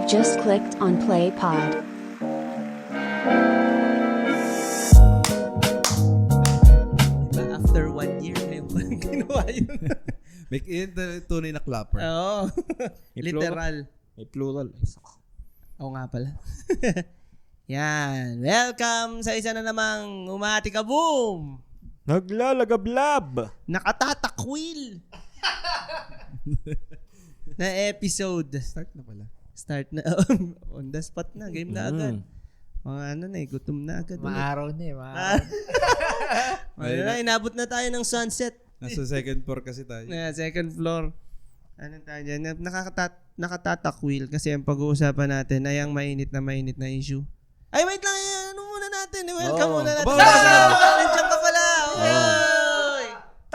have just clicked on Play Pod. Diba, after 1 year, ngayon ko lang ginawa yun. Make it tunay na clapper. Oo. May Literal. May plural. Oo nga pala. Yan. Welcome sa isa na namang Umati Ka Boom! Naglalagablab! Nakatatakwil! na episode. Start na pala. Start na. On the spot na. Game na agad. Mga ano na gutom na agad. Maaraw na maaraw. Ano na, inabot na tayo ng sunset. Nasa second floor kasi tayo. Second floor. Ano tayo dyan? Nakatatakwil kasi ang pag-uusapan natin ay ang mainit na issue. Ay, wait lang. Ano muna natin? Welcome muna natin. Nandiyan ka pala. Oy!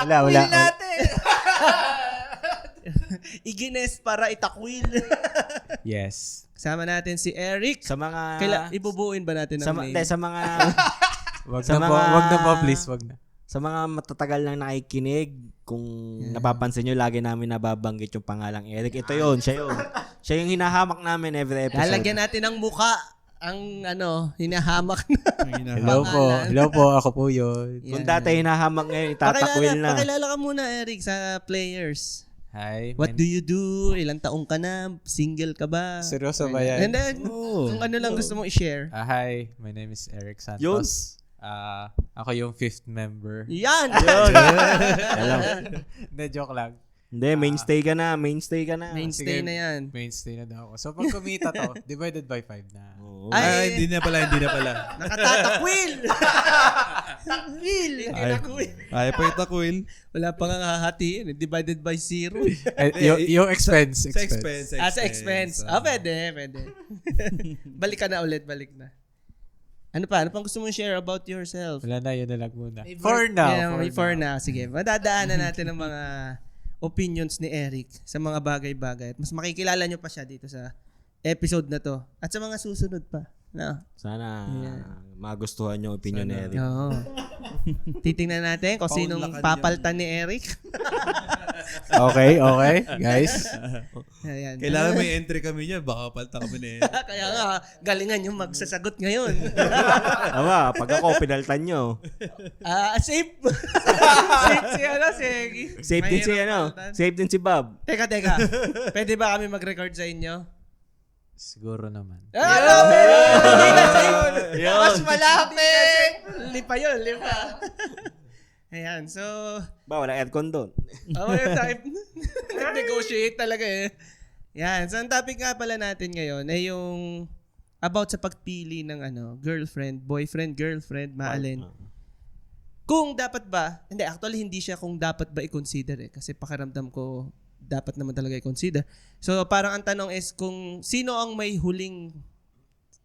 Wala. natin. Igines para itakwil. Yes. Kasama natin si Eric. Sa mga... Ibubuin ba natin ang name? Sa mga... Wag na po, please. Wag na. Sa mga matatagal lang nakikinig, kung napapansin nyo, lagi namin nababanggit yung pangalang Eric. Ito yun, siya yun. Siya yung hinahamak namin every episode. Lalagyan natin ng muka ang hinahamak na. Hello po, ako po yun. Kung dati hinahamak ngayon, itatakwil na. Pakilala ka muna, Eric, sa players. Hi. What do you do? Ilang taong ka na? Single ka ba? Seryoso ba yan? And then, kung ano lang gusto mong i-share. Hi, my name is Eric Santos. Yun. Ako yung 5th member. Yan! Hindi, joke lang. Hindi, mainstay ka na. Mainstay Sige, na yan. Mainstay na daw ako. So, pag kumita to, divided by 5 na. Oo. Ay, Hindi na pala. nakatatakwil! Takwil! Hindi nakwil. Ay, pa itakwil. Wala pa nga hahatiin. Divided by 0. Yung expense. Sa expense. Sa expense. Pwede. Balik ka na ulit. Ano pang gusto mong share about yourself? Wala na, yun na lang muna. For now. Sige, madadaanan natin ang mga opinions ni Eric sa mga bagay-bagay. At mas makikilala nyo pa siya dito sa episode na to. At sa mga susunod pa. No? Sana magustuhan yung opinion ni Eric. Oo. Titingnan natin kung sinong papaltan ni Eric. Okay, guys. Ayan. Kailangan may entry kami niya. Baka palta kami na Kaya nga, galingan yung magsasagot ngayon. Aba, pag ako, pinaltan nyo. Safe. Safe si Safe din si Safe din si Bob. Teka. Pwede ba kami mag-record sa inyo? Siguro naman. Hindi na safe. Yun. Mas malapit. Lipa. Ayan, so... Ba, wala aircon doon. Negotiate talaga eh. Yan, so ang topic nga pala natin ngayon ay yung about sa pagpili ng girlfriend, boyfriend, girlfriend, maalin. Kung dapat ba, actually hindi siya kung dapat ba i-consider kasi pakiramdam ko dapat naman talaga i-consider. So parang ang tanong is kung sino ang may huling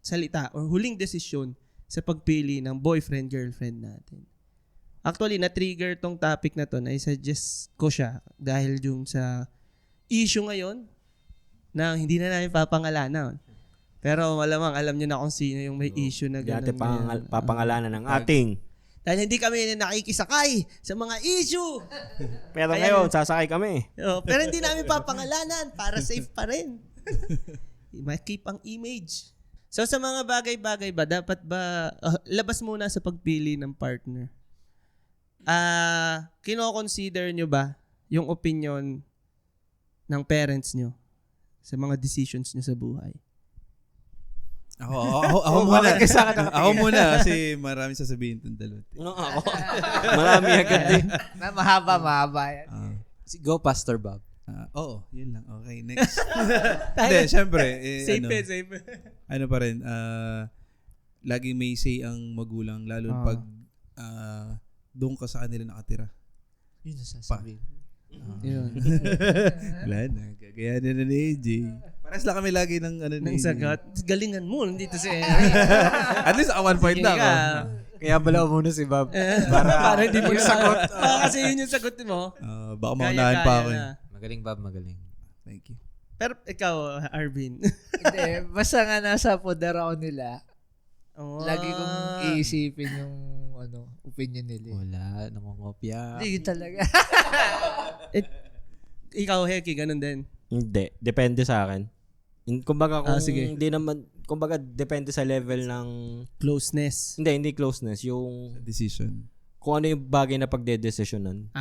salita or huling desisyon sa pagpili ng boyfriend, girlfriend natin. Actually, na-trigger tong topic na to na i-suggest ko siya dahil yung sa issue ngayon na hindi na namin papangalanan. Pero malamang alam nyo na kung sino yung may issue na gano'n. Dati papangalanan ng ating. Dahil hindi kami nakikisakay sa mga issue. Pero ngayon, sasakay kami. Pero hindi namin papangalanan para safe pa rin. Keep ang image. So sa mga bagay-bagay ba, dapat ba, labas muna sa pagpili ng partner. Kino-consider nyo ba yung opinion ng parents nyo sa mga decisions nyo sa buhay? Ako muna. Ako muna kasi marami sasabihin itong dalawa. Ako. Marami agad din. Mahaba yan. Go, Pastor Bob. Oo, yun lang. Okay, next. Hindi, syempre. Safe. Ano pa rin, laging may say ang magulang, lalo pag doon ka sa kanila nakatira. Yun ang sasabihin. Yun. Wala na. Kagayanin na ni AJ. Pares lang kami lagi ng Nang sagat. Galingan mo, nandito si Eric. At least ako 1 point lang. Kaya bala muna si Bob. Para hindi mo sagot. Kasi yun yung sagot mo. Baka maunahan pa ako. Magaling, Bob, magaling. Thank you. Pero ikaw, Arvin. Hindi, basta nga nasa poder ako nila, lagi kong iisipin yung opinion nila. Wala, nangongopya. Hindi, yun talaga. Ikaw, Heki, ganun din. Hindi. Depende sa akin. Kumbaga kung sige. hindi naman, kumbaga depende sa level ng, Closeness. hindi closeness, yung Decision. kung ano yung bagay na pagdedesisyonan.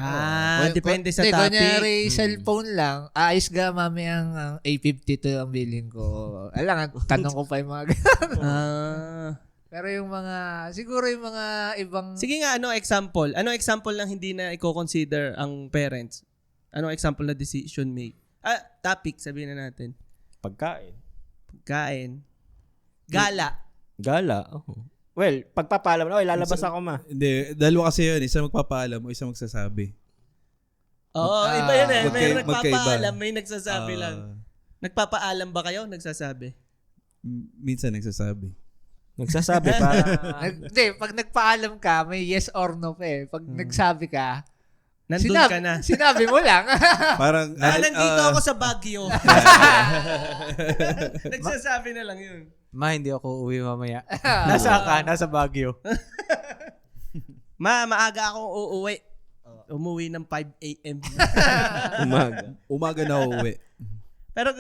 Depende sa Hindi, topic. kunyari, cellphone lang. Ayos ga, mami, ang A52 ang bilhin ko. Alam, tanong ko pa yung mga Pero yung mga, siguro yung mga ibang... Sige nga, example? Ano example ng hindi na i-consider ang parents? Ano example na decision made? Topic, sabihin na natin. Pagkain. Pagkain. Gala. Gala. Oh. Well, pagpapaalam na, lalabas ako ma. Hindi, dalawa kasi yun. Isa magpapaalam o isa magsasabi. Oo, iba yun eh. May magkaiba. nagpapaalam, may nagsasabi Ah, lang. Nagpapaalam ba kayo? Nagsasabi? Minsan nagsasabi. Nagsasabi para... Hindi, pag nagpaalam ka, may yes or no pa eh. Pag nagsabi ka, Nandun ka na. Sinabi mo lang. Parang, Nandito ako sa Baguio. Nagsasabi na lang yun. Ma, hindi ako uwi mamaya. Nasa ka? Nasa Baguio. Maaga akong uuwi. Umuwi ng 5 a.m. Umaga. umaga na uuwi. Pero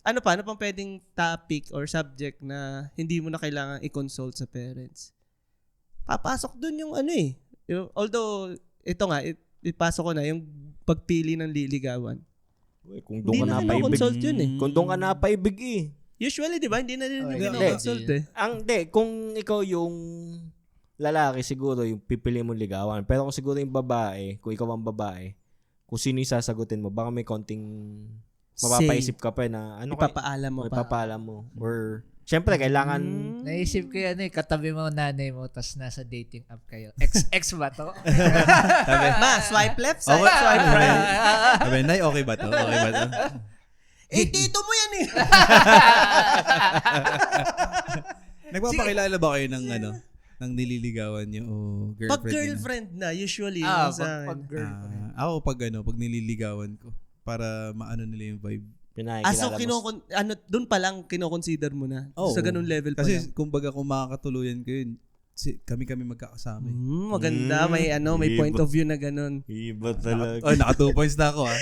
ano pang pwedeng topic or subject na hindi mo na kailangan i-consult sa parents? Papasok dun yung although, ito nga, ipasok ko na yung pagpili ng liligawan. Kung doon ka Hindi na napaibig. consult yun eh. Kung doon ka napaibig eh. Usually, di ba? Hindi na rin yung hindi. consult eh. Kung ikaw yung lalaki, siguro yung pipili mong ligawan. Pero kung siguro yung babae, kung ikaw ang babae, kung sino yung sasagutin mo, baka may konting mapapaisip ka pa na ano Ipapaalam mo pa. ipapaalam mo. Or, syempre, kailangan Naisip ko yan katabi mo ang nanay mo, tas nasa dating app kayo. Ex ba to? Ma, swipe left, swipe right. Sabi, Nay, okay ba to? Okay ba to? Tito mo yan eh. Nagpapakilala ba kayo ng ng nililigawan niyo o girlfriend Pag girlfriend na, usually. Pag niyo? girlfriend. Ako pag nililigawan ko para maano nila yung vibe. So, doon pa lang kinoconsider mo na. Oo. Sa ganun level pa lang. Kasi kumbaga kung makakatuluyan ko yun, kami magkakasama. Maganda, may point of view na ganun. Iba talaga. Oh, naka 2 points na ako ah.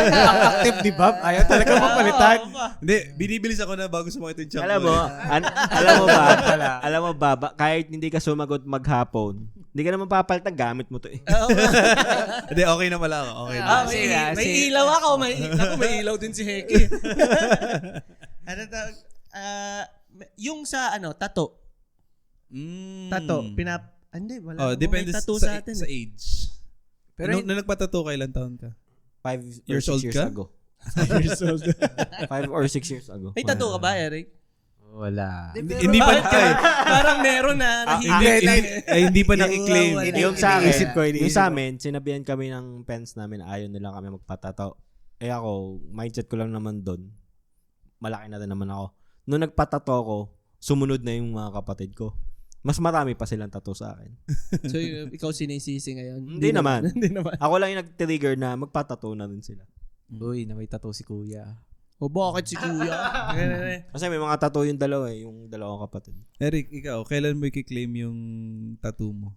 Ang active ni Bob. Ayaw talaga mapalitan. Hindi, binibilis ako na bago sumakit yung chunk Alam ko. mo, alam mo ba, kahit hindi ka sumagot maghapon, hindi ka naman papalitan, gamit mo to eh. Hindi, okay na pala ako. Okay na. May ilaw ako. May ilaw din si Heki. Yung sa tattoo. Tattoo. Hindi, wala. Depende may tattoo sa sa atin. sa age. Pero Nung nagpatattoo ka, ilan taon ka? 5 Years or 6 old years ka? ago. 5 or 6 years ago. May tattoo ka ba, Eric? wala. Hindi pa Parang meron na. hindi pa nakiklaim. Yung sa akin, Iniisip ko. yung sa amin, sinabihan kami ng parents namin na ayaw nila kami magpatato. Ako, mindset ko lang naman doon. Malaki na din naman ako. Nung nagpatato ako, sumunod na yung mga kapatid ko. Mas marami pa silang tattoo sa akin. So, ikaw sinisisi ngayon? Hindi naman. Hindi naman. Ako lang yung nag-trigger na magpatato na din sila. Uy, na may tattoo si kuya. O bakit si kuya? Kasi may mga tattoo yung dalawa yung dalawang kapatid. Eric, ikaw, kailan mo i-claim yung tattoo mo?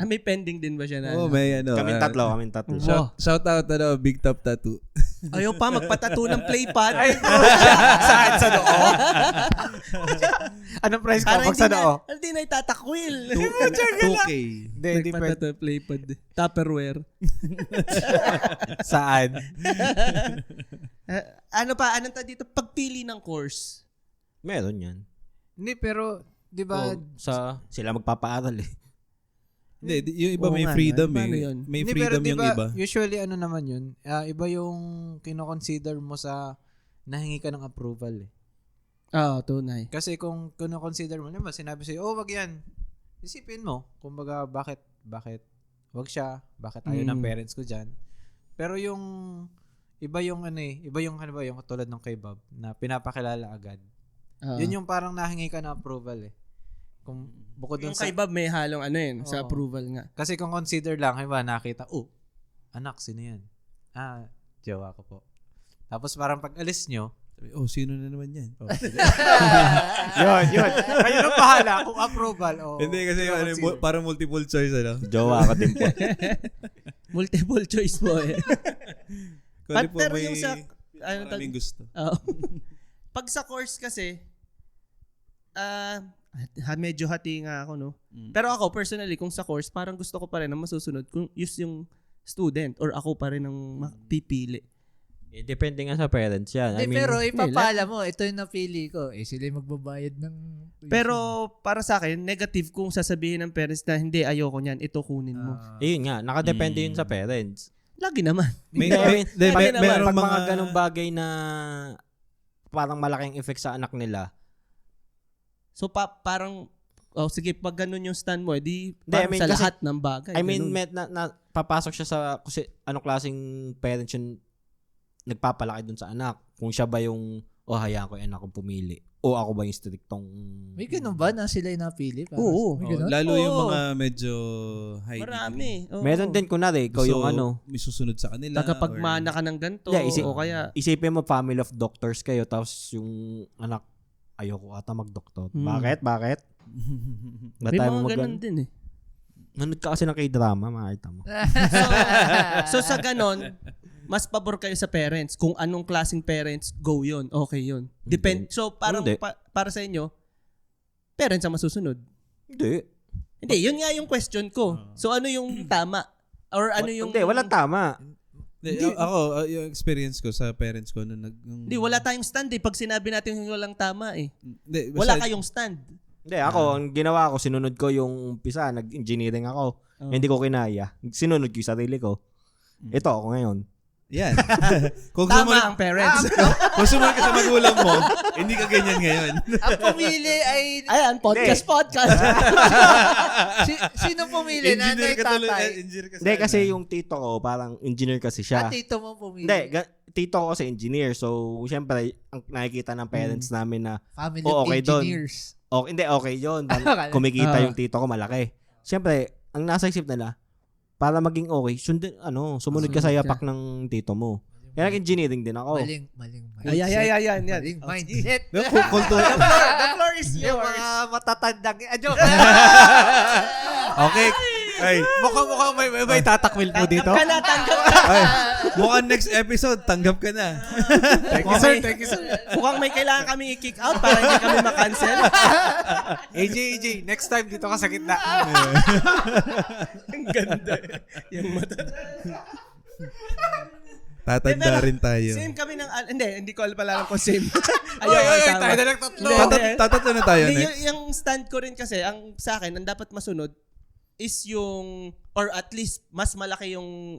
May pending din ba siya na? May Kaming tatlo. Shout out Big Top Tattoo. Ayaw pa, magpatato ng playpad. Saan? Sa noo? Anong price ko pag sa noo? Hindi na itatakwil. 2K. Hindi pwede. Nagpatato ng playpad. Tupperware. Saan? Anong dito? Pagpili ng course. Meron yan. Hindi, pero, di ba, Sila magpapaaral eh. Hindi, yung iba Oo may nga, freedom paano eh. yun? May hindi, pero freedom di yung ba, iba. usually ano naman yun, iba yung kino-consider mo sa nahingi ka ng approval eh. Tunay. Kasi kung kino-consider mo, naman sinabi sa'yo, wag yan. Isipin mo, kumbaga, bakit wag siya, bakit ayaw ng parents ko dyan. Pero yung, iba yung yung tulad ng kay Bob, na pinapakilala agad. Yun yung parang nahingi ka ng approval eh. Kung bukod dun Yung kay Bob may halong sa Oo. approval nga. Kasi kung consider lang, halimbawa nakita, anak, sino yan? Jowa ko po. Tapos parang pag alis nyo, Sino na naman yan? yun. Kayo nang bahala kung approval o... Hindi kasi parang multiple choice Jowa ka din po. Multiple choice po eh. Kung Pero may yung sa Maraming gusto. Oo. Pag sa course kasi, medyo hati nga ako, no? Pero ako, personally, kung sa course, parang gusto ko pa rin na masusunod kung yung student or ako pa rin ang pipili. Depende nga sa parents yan. Hindi, pero ipapala mo, ito yung napili ko. Sila yung magbabayad ng tuition. Pero para sa akin, negative kung sasabihin ng parents na hindi, ayoko niyan, ito kunin mo. Yun nga, nakadepende yun sa parents. Lagi naman. Pag mga ganong bagay na parang malaking effect sa anak nila. So parang, sige, pag ganun yung stand mo, di Hindi, parang I mean, sa kasi- lahat ng bagay. I mean, ganun. papasok siya sa kasi anong klaseng parents yung nagpapalaki dun sa anak. Kung siya ba yung, hayaan ko yung anak kong pumili. O ako ba yung strictong... May ganun ba na sila yung napili? Oo. May ganun? Lalo yung Oo. mga medyo high Marami. Oo. Meron din kunwari, ikaw yung ano, may susunod sa kanila. Tagapagmana ka ng ganito. Yeah, o kaya, isipin mo family of doctors kayo tapos yung anak, ayoko ata mag-doktor. Bakit? Ba't may tayo mga ganun din eh. Nanood ka kasi ng K-drama, makita mo. So sa ganon, mas pabor kayo sa parents. Kung anong klaseng parents, go yun. Okay yun. So parang Hindi. para sa inyo, parents ang masusunod. Hindi. Hindi, yun nga yung question ko. So ano yung tama? Or ano yung... Hindi, walang tama. Ako, yung experience ko sa parents ko nung Hindi, wala tayong stand eh. Pag sinabi natin yung walang tama eh. Hindi, Wala kayong stand. Hindi, ako, ang ginawa ko, sinunod ko yung umpisa, nag-engineering ako. Hindi ko kinaya. Sinunod ko yung sarili ko. Ito ako ngayon. Yan. Kung Tama sumunod, ang parents. kung sumunod ka sa magulang mo, hindi ka ganyan ngayon. Ang pumili ay... Ayan, podcast. Sino pumili? Nanay, tatay? Engineer ka Hindi, kasi yung tito ko, parang engineer kasi siya. Tito mo pumili. Hindi, tito ko kasi engineer. So, syempre, ang nakikita ng parents namin na, Family Oo, of okay dun. engineers. okay yun. Kumikita yung tito ko, malaki. Syempre, ang nasa isip nila, para maging okay, sumunod ka sa yapak ng tito mo. Kaya nag-engineering din ako. Maling Yan. Maling mindset. Kultura. The floor is Yung yours. mga matatandang... Joke. Okay. Ay, Mukhang may tatakwil po dito. Tanggap ka. ay, mukhang next episode, tanggap ka na. Thank you, sir. Mukhang may kailangan kami i-kick out para hindi kami ma-cancel. AJ, next time dito ka sa gitna. Ang ganda. Yung mata. Tatanda rin tayo. Same kami ng... hindi ko pala alam kung same. Oy, tayo na lang tatlo. Tatatlo na tayo Hindi, next. yung stand ko rin kasi, sa akin, ang dapat masunod is yung, or at least, mas malaki yung,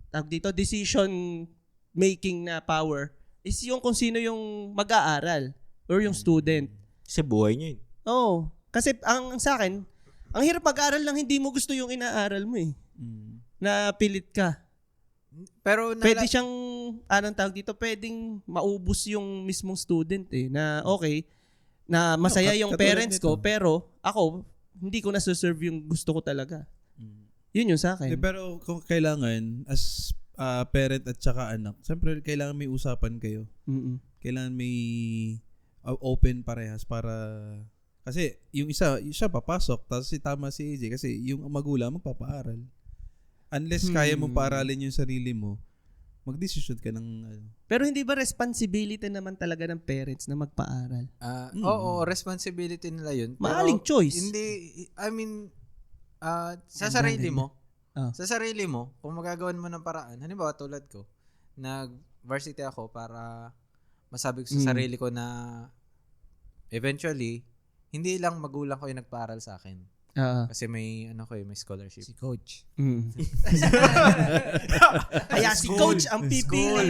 tawag dito, decision making na power is yung kung sino yung mag-aaral or yung student. Kasi buhay niya yun. Oo. Kasi ang sa akin, ang hirap mag-aral lang hindi mo gusto yung inaaral mo eh. Na pilit ka. Pero Pwede siyang, anong tawag dito, pwedeng maubos yung mismong student eh. Na okay, na masaya yung katulad parents nito. ko, pero ako, hindi ko nasuserve yung gusto ko talaga. Yun yung sa akin. Pero kung kailangan, as parent at saka anak, siyempre kailangan may usapan kayo. Mm-mm. Kailangan may open parehas para... Kasi yung isa, siya papasok, tapos tama si AJ kasi yung magulang magpapaaral. Unless kaya mong paaralin yung sarili mo, mag-decision ka ng... Pero hindi ba responsibility naman talaga ng parents na magpaaral? Oo, responsibility nila yun. Pero Maling choice. Hindi, I mean, sa sarili mo, Ah. sa sarili mo, kung magagawan mo ng paraan, halimbawa tulad ko, nag-varsity ako para masabi ko sa sarili ko na eventually, hindi lang magulang ko yung nagpaaral sa akin. Kasi may may scholarship. Si coach. Kaya si coach ang pipili.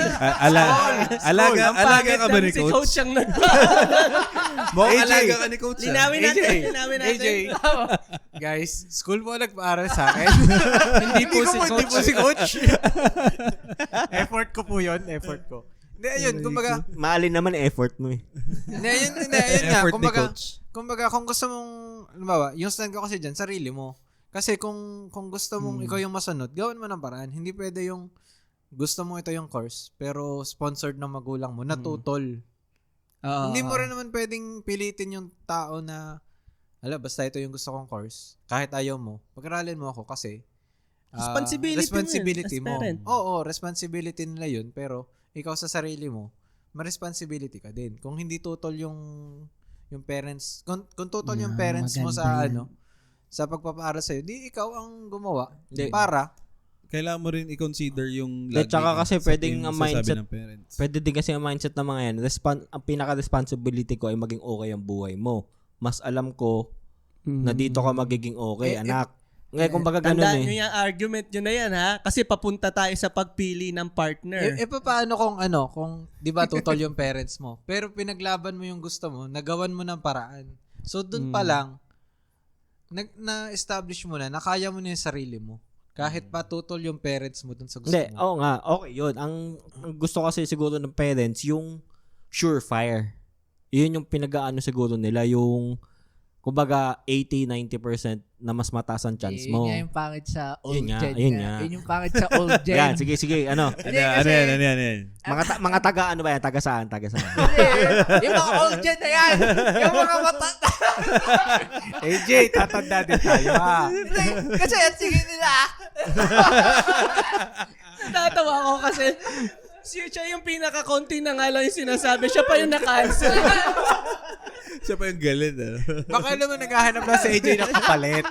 Alaga ka ba ni Si coach? coach ang Mukhang alaga ka ni coach. Linawin natin. AJ, guys, school mo nagpaaral sa akin. Hindi po si coach. Effort ko po yun. Effort ko. Hindi, ayun. Kumbaga, Maalin naman effort mo eh. ayun nga. Effort ni Kumbaga, coach. kung gusto mong, halimbawa, yung stand ko kasi dyan, sarili mo. Kasi kung gusto mong ikaw yung masunod, gawin mo ng paraan. Hindi pwede yung gusto mo ito yung course, pero sponsored ng magulang mo, natutol. Hindi mo rin naman pwedeng pilitin yung tao na, basta ito yung gusto kong course. Kahit ayaw mo, pag-aralin mo ako kasi Responsibility mo yun, as mo. parent. Oo, responsibility nila yun, pero ikaw sa sarili mo, ma-responsibility ka din. Kung hindi tutol yung parents, kung tutol yung parents mo sa maganda yan. sa pagpapaaral sa'yo, di ikaw ang gumawa Hindi. para Kailangan mo rin i-consider yung At saka kasi pwedeng yung ang sasabi mindset- ng parents. Pwede din kasi ang mindset ng mga yan. Ang pinaka-responsibility ko ay maging okay ang buhay mo. Mas alam ko na dito ka magiging okay, anak. Ngayon, kumbaga ganun Tandaan nyo eh. yung argument nyo na yan, ha? Kasi papunta tayo sa pagpili ng partner. paano kung di ba tutol yung parents mo, pero pinaglaban mo yung gusto mo, nagawan mo ng paraan. So dun pa lang na-establish mo na kaya mo na yung sarili mo. Kahit pa tutol yung parents mo dun sa gusto Hindi, mo. oo nga, okay yun. Ang gusto kasi siguro ng parents, yung surefire. Yun yung pinag-aano siguro nila, yung kumbaga 80-90% na mas mataas ang chance mo. Yun nga yung pangit sa old Yun nga, gen. yun nga. nga. Yun yung pangit sa old gen. Yan, sige, ano. Hindi, kasi, Ano yan? Mga taga ano ba yan? Taga saan? hindi, yung mga old gen na yan. Yung mga matanda. AJ, tatanda din tayo ha. Hindi, kasi at sige nila. Natatawa ko kasi siya yung pinaka-konti na nga lang yung sinasabi. Siya pa yung na-cancel. Siya pa yung galit. Baka naman naghahanap na si AJ ng kapalit.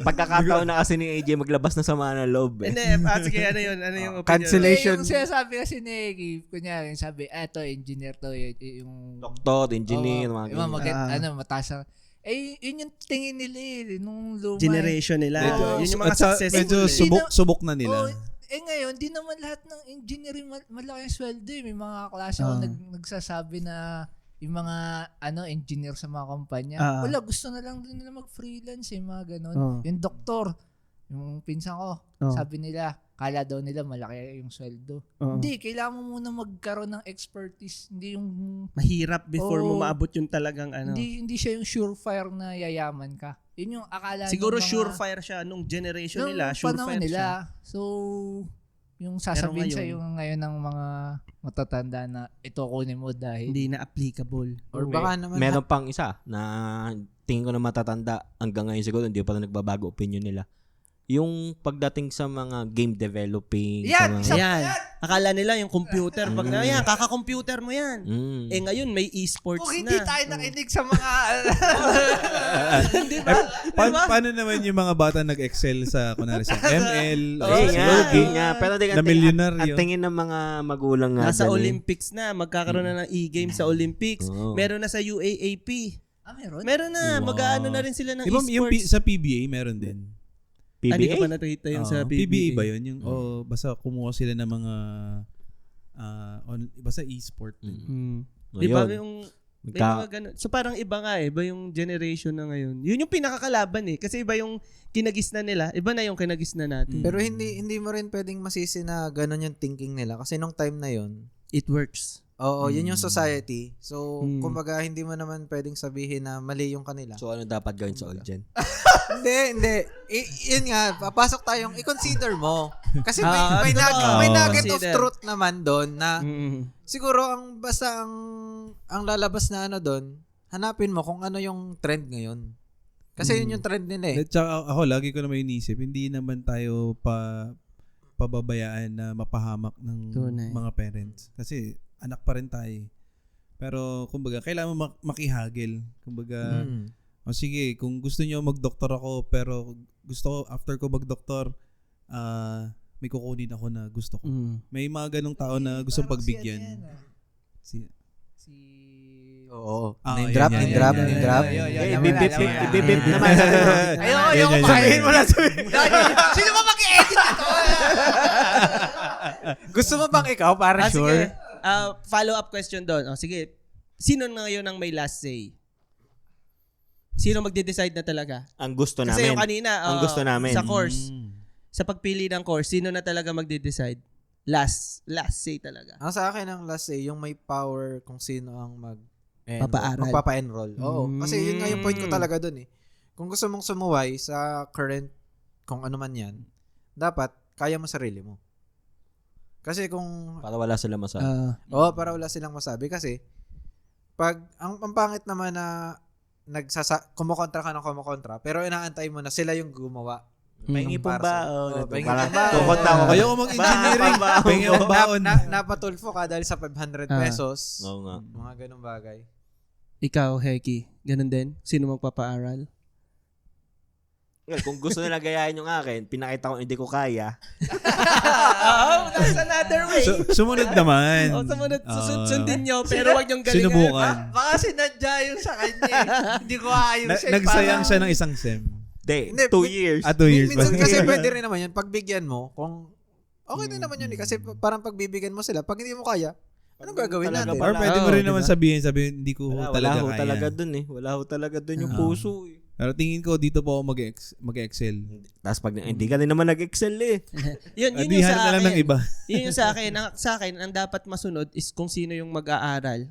Pagkakataon na kasi ni AJ maglabas na sama ng loob. Hindi, sige, ano yun? Ano yung opinion? Cancellation. Yung sinasabi kasi ni Eki, kunyari, sabi, eto, engineer to, yung... Doktor, engineer, mga yung ganyan. mataas ang... yun yung tingin nila nung luma. Generation nila. Oo. Yun yung mga At sa- successful. medyo eh. subok na nila. Ngayon, di naman lahat ng engineering malaki ang sweldo eh. May mga klase ako nagsasabi na yung mga engineer sa mga kumpanya, wala, gusto na lang din nila mag-freelance mga ganon. Yung doktor, yung pinsan ko, sabi nila, kala daw nila malaki yung sweldo. Hindi, kailangan mo muna magkaroon ng expertise. Hindi yung... Mahirap before mo maabot yung talagang Hindi siya yung surefire na yayaman ka. Yun yung akala Siguro ng mga, surefire siya nung generation nung nila. panahon Surefire nila. siya. So, yung sasabihin Pero sa yung ngayon ng mga matatanda na ito kunin mo dahil Hindi na applicable. Or baka naman Meron pang isa na tingin ko na matatanda hanggang ngayon siguro hindi pa na nagbabago opinion nila. Yung pagdating sa mga game developing. Yan, sa mga, Ayan. Akala nila yung computer. Pag yan, kaka-computer mo yan. Ngayon may esports kung na. hindi tayo nakinig sa mga Hindi ba? Paano naman yung mga bata nag-excel sa, kunwari sa ML, yun nga. Pero na milyonaryo? ang tingin ng mga magulang nga. Nasa dyan Olympics na. Magkakaroon na ng e-game sa Olympics. Oo. Meron na sa UAAP. meron? Meron na. Wow. Mag-aano na rin sila ng Yung esports. sa PBA, meron din. Hindi ko PBA? pa nakita yung Oo, sa PBA. ba yun? Yung, basta kumuha sila ng mga basta e-sport. Di ba Ayun. yung may mga ganun. So parang iba nga iba yung generation na ngayon. Yun yung pinakakalaban kasi iba yung kinagisna nila, iba na yung kinagisna natin. Pero hindi mo rin pwedeng masisi na ganun yung thinking nila kasi nung time na yun, It works. oo, yun yung society. So, kumbaga hindi mo naman pwedeng sabihin na mali yung kanila. So ano dapat gawin sa old gen? Hindi. Yun nga, papasok tayong i-consider mo. Kasi may totoo. nugget of Consider. truth naman doon na siguro basta ang lalabas na doon, hanapin mo kung ano yung trend ngayon. Kasi yun yung trend nila eh. At saka ako, lagi ko na may inisip, hindi naman tayo pababayaan na mapahamak ng Tunay. mga parents. Kasi anak pa rin tayo. Pero kumbaga, kailangan mo makihagil. Kumbaga, sige, kung gusto niyo magdoktor ako, pero gusto ko, after ko magdoktor, may kukunin ako na gusto ko. May mga ganong tao na gustong pagbigyan. Oo. Name drop. Ibibip naman. Ayoko Sabihin mo na, sabihin. Sino ba mag-edit ito? Gusto mo bang ikaw para sure? Sige. Follow-up question doon. Sige. Sino na ngayon ang may last say? Sino magde-decide na talaga? Ang gusto Kasi namin. yung kanina, Ang gusto namin. sa course, sa pagpili ng course, sino na talaga magde-decide? Last say talaga. Ang sa akin ang last say, yung may power kung sino ang Papaaral. magpapa-enroll. Oo. Kasi yun nga yung point ko talaga dun eh. Kung gusto mong sumuway sa current, kung ano man yan, dapat kaya mo sarili mo. Kasi kung Para wala sila masabi. para wala silang masabi kasi pag ang pangit naman na kumukontra ka ng kumukontra pero inaantay mo na sila yung gumawa. Pahingi pong baon. pahingi Parang pong baon. kukunta ko. Ayoko mag-engineering. Baon. Pahingi ang baon. Napatulfo ka dahil sa 500 pesos. Oo nga. Mga ganung bagay. Ikaw, Heki, ganun din? Sino magpapaaral? Well, kung gusto nila gayahin yung akin, pinakita ko hindi ko kaya. That's another way. Sumunod naman. Sumunod, sundin nyo, pero wag yung galingan. Sinubukan. Baka sinadya yung sa kanya eh. Hindi ko ayusin. Nagsayang siya ng isang sem. Hindi, 2 years. 2 years ba? Minsan kasi pwede rin naman yun. Pagbigyan mo, kung okay din naman yun eh. Kasi parang pagbibigyan mo sila, pag hindi mo kaya, anong gagawin Talaga natin? ba? Or pwede mo rin diba? naman sabihin, hindi ko Wala talaga ho kaya. talaga dun eh. Wala ho talaga dun yung puso eh. Pero tingin ko, dito po ako mag-excel. Tapos pag hindi ka din naman nag-excel eh. Yun yung Adihan sa na lang akin. ng iba. Yun yung sa akin. Sa akin, ang dapat masunod is kung sino yung mag-aaral.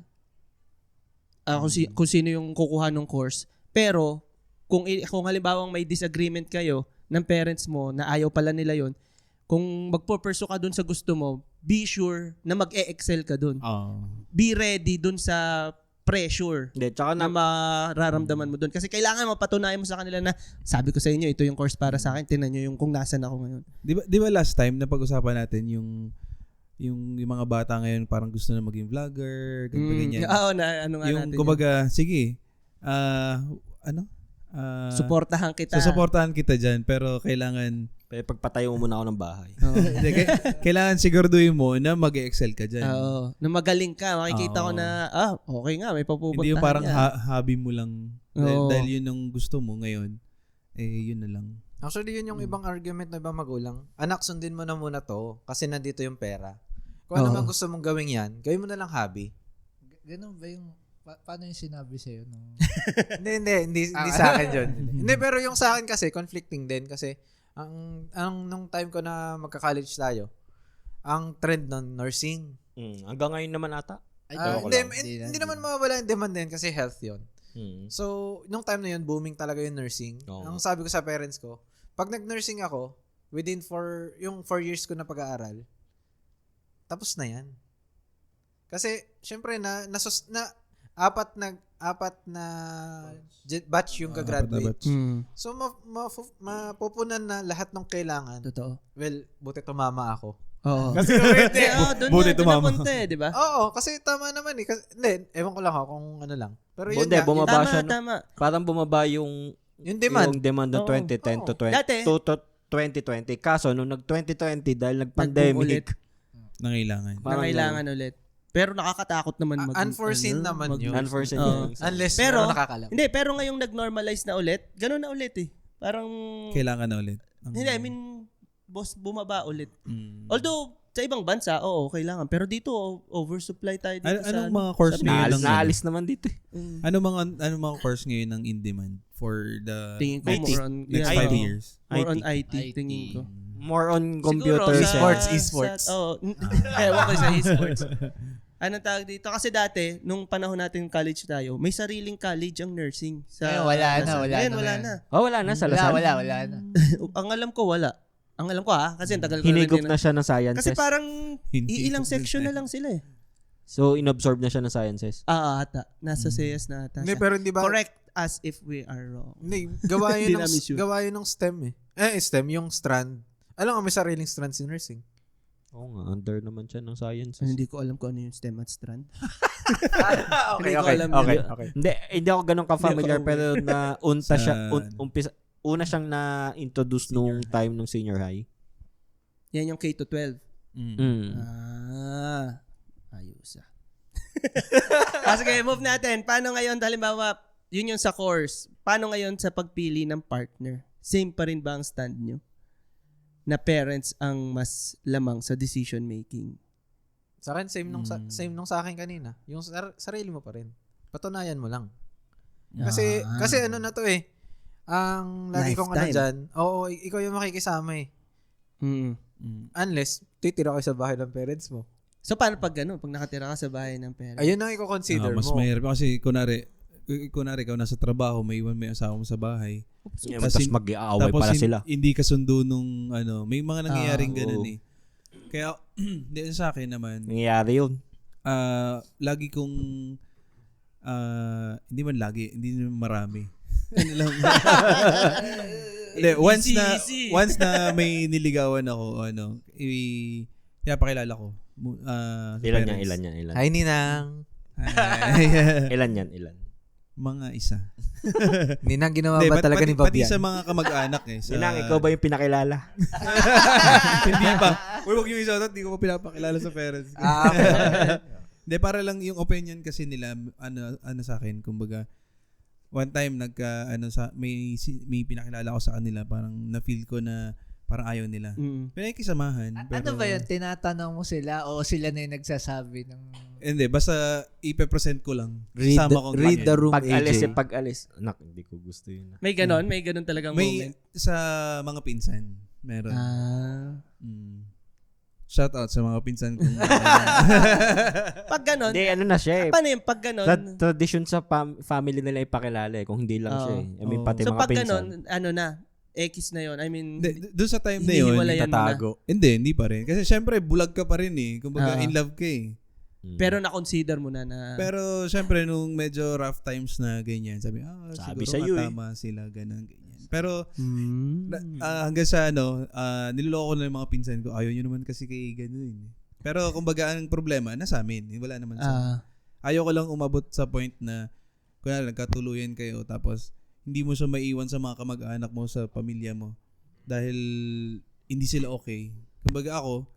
Kung sino yung kukuha ng course. Pero, kung halimbawang may disagreement kayo ng parents mo na ayaw pala nila yon, kung magpo-pursue ka dun sa gusto mo, be sure na mag-e-excel ka dun. Be ready dun sa pressure Hindi, tsaka na mararamdaman mo dun. Kasi kailangan mapatunayan mo sa kanila na sabi ko sa inyo, ito yung course para sa akin. Tingnan nyo yung kung nasan ako ngayon. Di ba last time na pag-usapan natin yung mga bata ngayon parang gusto na maging vlogger, ganyan. Oo, na ano nga Yung natin. kumbaga, sige, Suportahan kita. susuportahan kita dyan, pero kailangan pagpatayo mo muna ako ng bahay. hindi, kailangan siguraduhin mo na mag-excel ka dyan. Oo. Na magaling ka. Makikita ko Oo. na, okay nga, may papupuntahan Hindi yung parang niya. hobby mo lang. Oo. Dahil yun ang gusto mo ngayon, yun na lang. Actually, yun yung ibang argument ng ibang magulang. Anak, sundin mo na muna to kasi nandito yung pera. Kung ano Oo. man gusto mong gawin yan, gawin mo na lang hobby. Ganun ba yung, paano yung sinabi sa'yo? Hindi sa akin yun. Hindi, pero yung sa akin kasi, conflicting din kasi nung time ko na magka-college tayo, ang trend nun, nursing. Hanggang ngayon naman ata. Hindi naman mawawala yung demand din kasi health yun. Mm. So, nung time na yun, booming talaga yung nursing. Oo. Ang sabi ko sa parents ko, pag nag-nursing ako, within 4 years ko na pag-aaral, tapos na yan. Kasi, syempre, apat na batch yung gagraduate. So, mapupunan na lahat ng kailangan. Totoo. Well, buti tumama ako. Oo. Kasi pwede. Buti tumama. Di ba? Oo, kasi tama naman eh. Hindi, ewan ko lang ako kung ano lang. Pero yun Hindi, nga, bumaba siya. Tama. Parang bumaba yung demand. Yung demand ng Oo. 2010 to Dati. 2020. Kaso, nung nag-2020, dahil Nag-boom nag-pandemic, Nangailangan. parang Nangailangan ulit. Pero nakakatakot naman Unforeseen naman yun. unforeseen Oo. yun. Unless Pero, meron nakakalam. Hindi, pero ngayong nag-normalize na ulit, ganun na ulit eh. Parang, Kailangan na ulit. hindi, I mean, boss, bumaba ulit. Mm. Although, sa ibang bansa, oo, kailangan. Pero dito, oversupply tayo dito Anong mga course sa ngayon? Naalis naman dito eh. Anong mga course ngayon ang in demand for the Tingin ko IT. more on, next yeah, 5 oo. years? More on IT. IT, tingin ko. More on Siguro computers. sa- Esports. Oo. Ewan ko sa esports. Anong tawag dito? Kasi dati, nung panahon natin college tayo, may sariling college ang nursing. Ngayon, wala na, Lasal. wala Ngayon, na wala ngayon. na. Wala na sa Lasal. Wala na. Ang alam ko, wala. Ang alam ko kasi ang tagal ko Hinigop din na siya ng sciences. Kasi parang Hindi ilang ko section na design. lang sila eh. So, inabsorb na siya ng sciences. Ata. Nasa CS na ata Hindi, siya. pero hindi ba? Correct us if we are wrong. Hindi, gawa Hindi yun, namin sure. gawa yun ng STEM eh. STEM, yung strand. Alam nga, may sariling strand si nursing. Oo nga, under naman siya ng sciences. Hindi ko alam kung ano yung STEM at strand. Okay, Hindi ko alam yun. Hindi ako ganun ka-familiar Hindi ako pero na unta siya, Sa- una siyang na-introduce nung time nung senior high. Yan yung K to 12. Mm. Ayos Sige, move natin. Paano ngayon, halimbawa, yun yung sa course. Paano ngayon sa pagpili ng partner? Same pa rin ba ang stand nyo? Na parents ang mas lamang sa decision making? Sa akin, same nung sa akin kanina. Yung sarili mo pa rin. Patunayan mo lang. Kasi ano na to eh. Ang lagi kong ano Lifetime. dyan, oo, ikaw yung makikisama eh. Unless, titira kayo sa bahay ng parents mo. So, paano pag gano'n? Pag nakatira ka sa bahay ng parents? Ayun ang i-consider mas mo. mahirap kasi kunwari ikaw nasa trabaho, may iwan may asawa mo sa bahay. Tapos mag-aaway Tapos pala sila. hindi kasundo nung may mga nangyayaring ganun oo. eh. Kaya hindi sa akin naman, Nangyayari yun. lagi kong hindi man lagi, hindi naman marami. Ano lang. Hindi, Easy. once na may niligawan ako, pinapakilala ko. Sa parents. Ilan? Hi, Ninang. Ilan yan? Mga isa. Ninang, ginawa Hindi, ba talaga ni Bob pati yan? sa mga kamag-anak Sa... Ninang, ikaw ba yung pinakilala? Hindi pa. Huwag yung isa hindi ko pa pinapakilala sa parents. Hindi, para lang yung opinion kasi nila, ano sa akin, kumbaga, one time, may pinakilala ko sa kanila, parang na-feel ko na parang ayaw nila. Pinakikisamahan. Ano ba yun? Tinatanong mo sila o sila na yung nagsasabi ng... Hindi, basta ipe-present ko lang. Read Sama ko the room, Pag-alis, AJ. pag-alis. Anak, hindi ko gusto yun. May ganon talagang May moment. sa mga pinsan. Meron. Shout out sa mga pinsan ko. Pag ganon, Hindi, ano na siya eh. paano yung pag ganon? Tradition sa family nila ipakilala eh. Kung hindi lang siya eh. I mean, pati So mga pag pinsan. ganon, ano na, X na yon. I mean, Doon sa time na yun, hinihiwalayan mo na. Tatago. hindi pa rin. Kasi syempre, bulag ka pa rin eh. Kumbaga, in love ka eh. Pero na-consider mo na na... Pero syempre, nung medyo rough times na ganyan, sabi Sabi siguro sa'yo tama sila, ganun, ganyan. Pero, hanggang sa niloloko na yung mga pinsan ko, ayaw nyo naman kasi kay ganun. Pero, kumbaga, ang problema, nasa amin. Wala naman sa ayaw ko lang umabot sa point na, kung nagkatuluyan kayo, tapos, hindi mo siya maiwan sa mga kamag-anak mo, sa pamilya mo. Dahil, hindi sila okay. Kumbaga ako,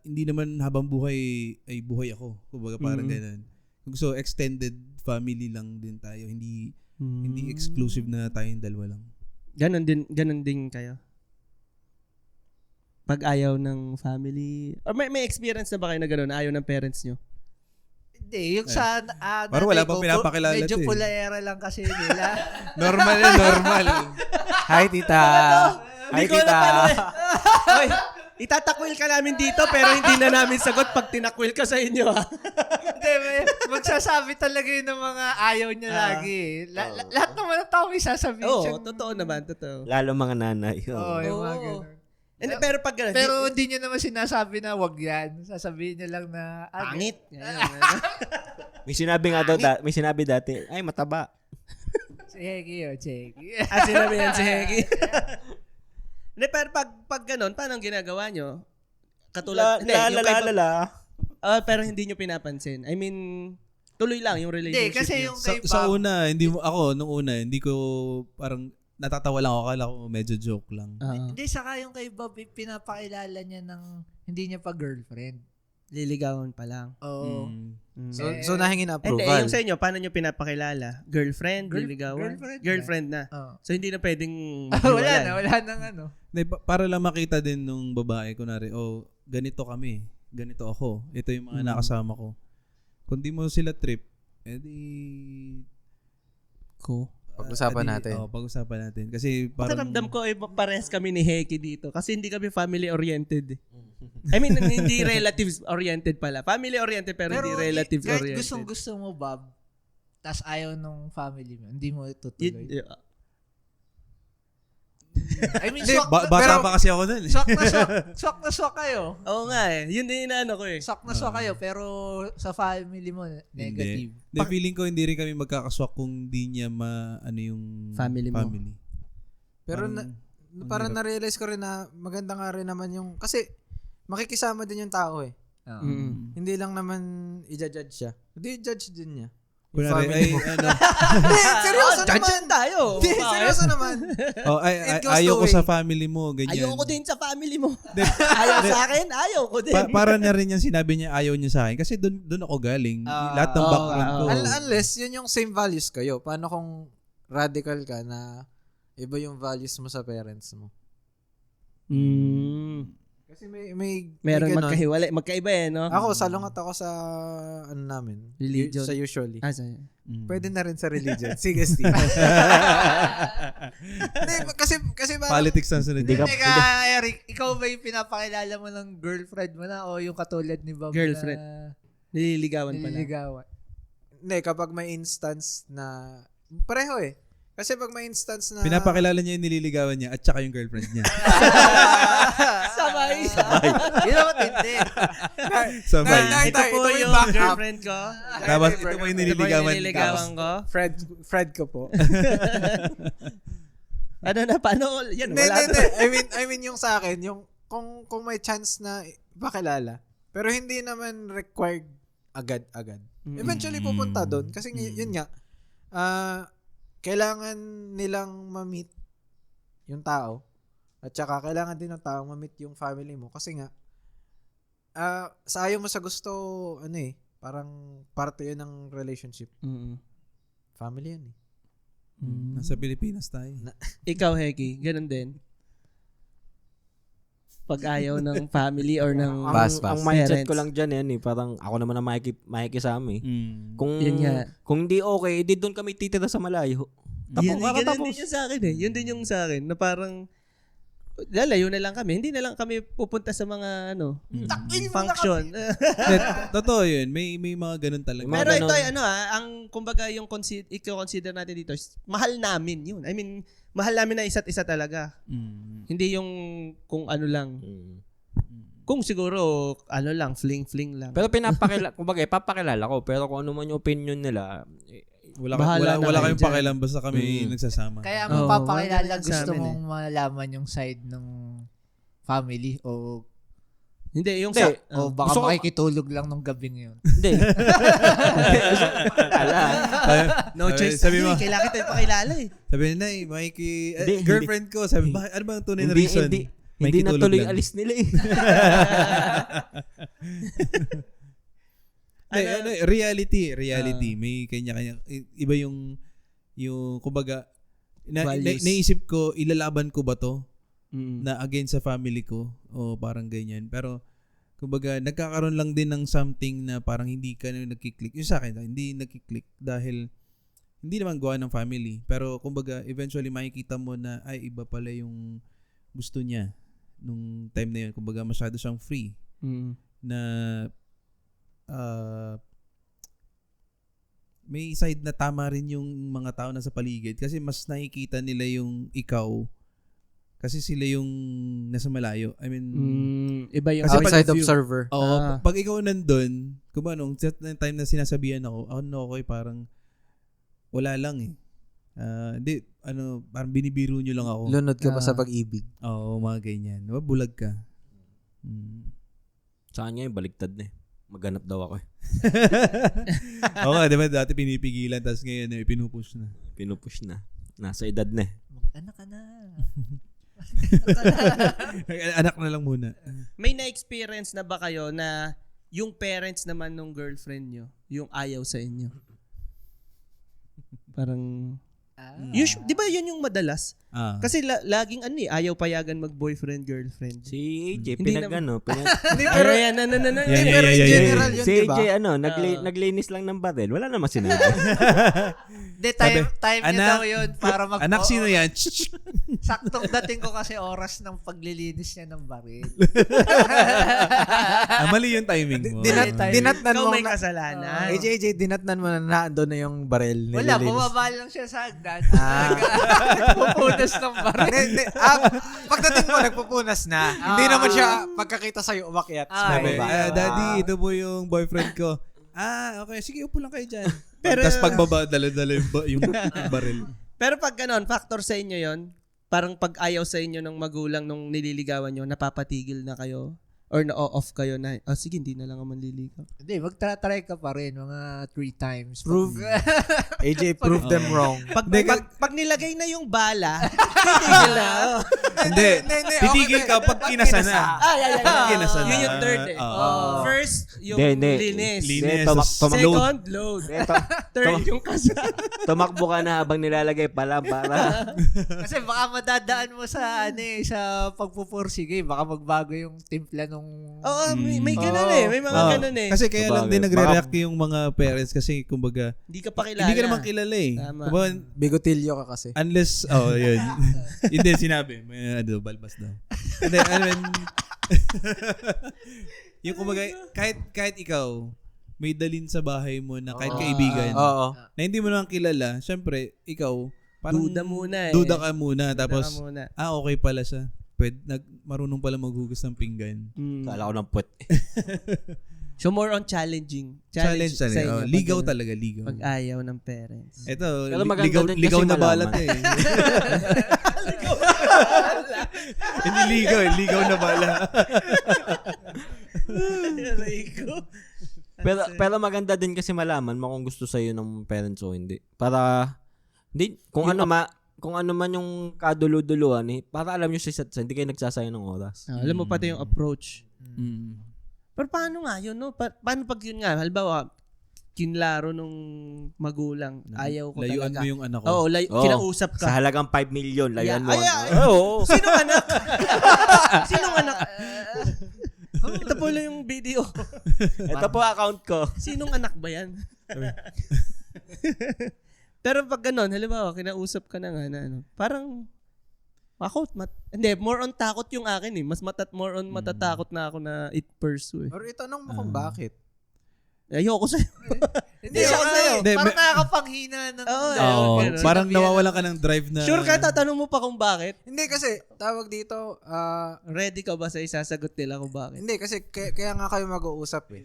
hindi naman habang buhay ay buhay ako. Kumbaga parang ganun. So, extended family lang din tayo. Hindi exclusive na tayong dalawa lang. Ganon din kayo. Pag ayaw ng family, or may experience na ba kayo na gano'n, ayaw ng parents nyo? Hindi, yung sa... Parang wala pang pinapakilala medyo to eh. pulaera lang kasi nila. Normal. Hi, tita. Hi, Hindi ko alam tita. paano eh. Oy, itatakwil ka namin dito pero hindi na namin sagot pag tinakwil ka sa inyo ha. Hindi, magsasabi talaga yun ng mga ayaw niya lagi. Lahat naman ng tao may sasabihin Oo, siyang... totoo naman, totoo. Lalo mga nanay. Oo, yung mga Oo. ganun. Pero pag gano'n, Pero hindi niya naman sinasabi na wag yan. Sasabihin niya lang na... pangit. May sinabi dati, ay mataba. Si Heki o Cheki. Sinabi yan si Heki. Hindi, pero pag gano'n, paano ang ginagawa nyo? Katulad, pero hindi nyo pinapansin. I mean, tuloy lang yung relationship Hindi, kasi nyo. yung kay Sa Bob... una, nung una, hindi ko parang natatawa lang ako. Akala ko medyo joke lang. Hindi, saka yung kay Bob, pinapakilala niya ng hindi niya pa girlfriend. Liligawan pa lang. Oo. So nahingin Hindi, approval. yung sa inyo, paano nyo pinapakilala? Girlfriend? Liligawan? Girlfriend na. Oo. So, hindi na pwedeng wala nang ano. Hindi, para lang makita din nung babae, kunwari, ganito kami. Ganito ako. Ito yung mga nakasama ko. Kung di mo sila trip, edi... Pag-usapan natin. Pag-usapan natin. Kasi parang... Pakiramdam ko, parehas kami ni Heki dito. Kasi hindi kami family-oriented. I mean, hindi relatives-oriented pala. Family-oriented pero hindi relatives-oriented. Kahit gusto mo, Bob, tas ayaw nung family mo, hindi mo itutuloy. I mean, bata pa kasi ako nun. swak na swak kayo. Oo nga eh. Yun din inaano ko eh. Swak na swak kayo, pero sa family mo, negative. Hindi, feeling ko hindi rin kami magkakaswak kung di niya yung Family mo. Pero parang na-realize ko rin na maganda nga rin naman yung... Kasi makikisama din yung tao eh. Hindi lang naman i-judge siya. Hindi i-judge din niya. Kunwari, Seryoso naman. Judge tayo. Hindi, seryoso naman. It goes ayaw two ko way. sa family mo, ganyan. Ayaw ko din sa family mo. Ayaw sa akin, ayaw ko din. Para na rin yung sinabi niya, ayaw niya sa akin. Kasi doon ako galing. Lahat ng background ko. Unless yun yung same values kayo. Paano kung radical ka na iba yung values mo sa parents mo? Kasi Meron ganun. magkahiwalay. Magkaiba eh, no? Ako, salungat ako sa namin. Religion. Sa usually. Sorry. Pwede na rin sa religion. Sige, Steve. Hindi, kasi Politics ang sunod. Teka, Eric, ikaw ba yung pinapakilala mo ng girlfriend mo na o yung katulad ni Bob Girlfriend. na Nililigawan pala. nililigawan? Hindi, kapag may instance na... Pareho eh. Kasi pag may instance na... Pinapakilala niya yung nililigawan niya at saka yung girlfriend niya. Sabay. Yun ang matindi. Sabay. Ito po yung backup. girlfriend ko. Tapos ito mo yung Ito po yung nililigawan. nililigawan ko. Fred ko po. Ano na, paano? Yan, Hindi, wala hindi, na. hindi. I mean yung sa akin, yung kung may chance na ipakilala, pero hindi naman required agad-agad. Eventually pupunta doon kasi yun nga, kailangan nilang ma-meet yung tao at saka kailangan din ng tao ma-meet yung family mo kasi nga sa ayaw mo sa gusto, parang parte yun ng relationship. Family yan eh. Nasa Pilipinas tayo. Ikaw, Heki, ganun din. Pag ayaw ng family or ng Ang mindset parents. ko lang dyan yan parang ako naman ang makikisama Kung, Yun nga. kung hindi okay, di doon kami titira sa malayo. Yan, Para ganun tapos. din yung sa akin eh. Yun din yung sa akin na parang lalayo na lang kami. Hindi na lang kami pupunta sa mga function. Totoo yun. May mga ganun talaga. Mga Pero ito ganun. ay ang kumbaga yung i-consider natin dito, mahal namin yun. I mean, mahal namin na isa't isa talaga. Hindi yung kung ano lang. Kung siguro, ano lang, fling-fling lang. Pero kumbaga, papakilala ko. Pero kung ano man yung opinion nila, Bahala na wala kayo kayong dyan. pakialam basta kami nagsasama. Kaya Oo, mo papakilala, wala sa gusto amin mong malaman yung side ng family o Hindi, yung Hindi. o baka Gusto ko- makikitulog lang nung gabing yun. hindi. Ala. no choice. Sabi mo, Kailangan kita ipakilala eh. sabi na Mikey, Hindi, girlfriend ko, sabi, bakit, ano ba ang tunay na hindi, reason? hindi na tulog tuloy lang. alis nila Reality. May kanya-kanya. Iba yung kumbaga, Values. naisip ko, ilalaban ko ba to na against sa family ko o parang ganyan. Pero, kumbaga, nagkakaroon lang din ng something na parang hindi ka na nagkiklik. Yung sa akin, hindi nagkiklik dahil hindi naman gawa ng family. Pero, kumbaga, eventually makikita mo na, ay, iba pala yung gusto niya nung time na yun. Kumbaga, masyado siyang free na may side na tama rin yung mga tao na sa paligid kasi mas nakikita nila yung ikaw kasi sila yung nasa malayo. I mean, Iba yung Kasi Outside pag- observer. pag ikaw nandun, kung anong time na sinasabihan ako, okay, parang wala lang eh. Hindi, parang binibiro nyo lang ako. Lunod ka pa sa pag-ibig. Oo, mga ganyan. Bulag ka. Sa kanya yung baliktad na Maghanap daw ako Oo nga, diba dati pinipigilan tapos ngayon pinupush na. Pinupush na. Nasa edad na Mag-anak ka na. Anak na lang muna. May na-experience na ba kayo na yung parents naman nung girlfriend nyo, yung ayaw sa inyo? Parang, di ba yun yung madalas? Kasi laging ayaw payagan mag-boyfriend, girlfriend. Si AJ, Hindi Hindi, Pero pero, yan, pero in Yeah. general yun, si di ba? AJ, naglinis lang ng baril. Wala naman sinabi. Hindi, time niya anak- daw yun para Anak, sino yan? Saktong dating ko kasi oras ng paglilinis niya ng baril. Mali yung timing mo. Dinatnan Ikaw mo may na, kasalanan. AJ, dinatnan mo na naandun na yung barel. Wala, nililinis. bumaba lang siya sa hagdan. Pupunas ng baril. Hindi. Pagdating mo, nagpupunas na. Hindi naman siya, pagkakita sa'yo, umakyat. Sabi, Diba? Daddy, ito po yung boyfriend ko. Okay. Sige, upo lang kayo dyan. Pero- Tapos pagbaba, dala-dala yung baril. Pero pag ganon, factor sa inyo yon, parang pag ayaw sa inyo ng magulang nung nililigawan nyo, napapatigil na kayo? Or na-off kayo na, sige, hindi na lang ako manliligaw. Hindi, magtra-try ka pa rin mga 3 times. Prove. AJ, prove them wrong. Pag nilagay na yung bala, titigil na. Hindi. Titigil ka pag kinasa na. Pag kinasa na. Yun yung third eh. Oo. First, yung Hindi. linis. Linis. Second, load. Third, yung kasal. Tumakbo ka na habang nilalagay pala para Kasi baka madadaan mo sa sa pagpupursige, baka magbago yung timpla nung Oo, may ganun eh. May mga ganun eh. Kasi kaya lang din nagre-react yung mga parents kasi kumbaga, Hindi ka pa kilala. hindi ka naman kilala eh. Tama. Kumbaga, Bigotilyo ka kasi. unless, yun. Hindi, sinabi. May balbas daw. Hindi, yung kumbaga, kahit ikaw, may dalin sa bahay mo na kahit kaibigan, Oo. na hindi mo naman kilala, syempre, ikaw, parang Duda muna eh. Duda ka muna. Tapos, Duda ka muna. okay pala siya. Marunong pala maghugas ng pinggan. kala ko ng puwet. So more on challenging. Challenge sa talaga. inyo. Ligaw pag, talaga, ligaw. Pag ayaw ng parents. Ito, Pero maganda din ligaw kasi na balat malaman. eh. Ligaw na bala. Aray ko. Pero maganda din kasi malaman mo kung gusto sa'yo ng parents o hindi. Para, hindi, kung ano man yung kadulu-duluhan para alam nyo sa isa't isa, hindi kayo nagsasayang ng oras. Alam mo pati yung approach. Mm. Pero paano nga yun, no? Paano pag yun nga? Halimbawa, kinlaro nung magulang, ayaw ko Layuan talaga. mo yung anak ko. Oo, kinausap ka. Sa halagang 5 million, layuan mo. Oo. Sinong anak? Sinong anak? Ito po lang yung video. Ito po account ko. Sinong anak ba yan? Pero pag ganun, halimbawa, kinausap ka na nga na ano, parang, ako, hindi, more on takot yung akin eh. Mas more on matatakot na ako na pursue eh. Or itanong mo kung bakit. Ayoko sa'yo. Hindi ako sa'yo. Parang nakakapanghina ng... Oo, ganun. parang nawawalan ka ng drive na... Sure ka, tatanong mo pa kung bakit? Hindi kasi, tawag dito, Ready ka ba sa isasagot nila kung bakit? hindi kasi kaya nga kayo mag-uusap eh.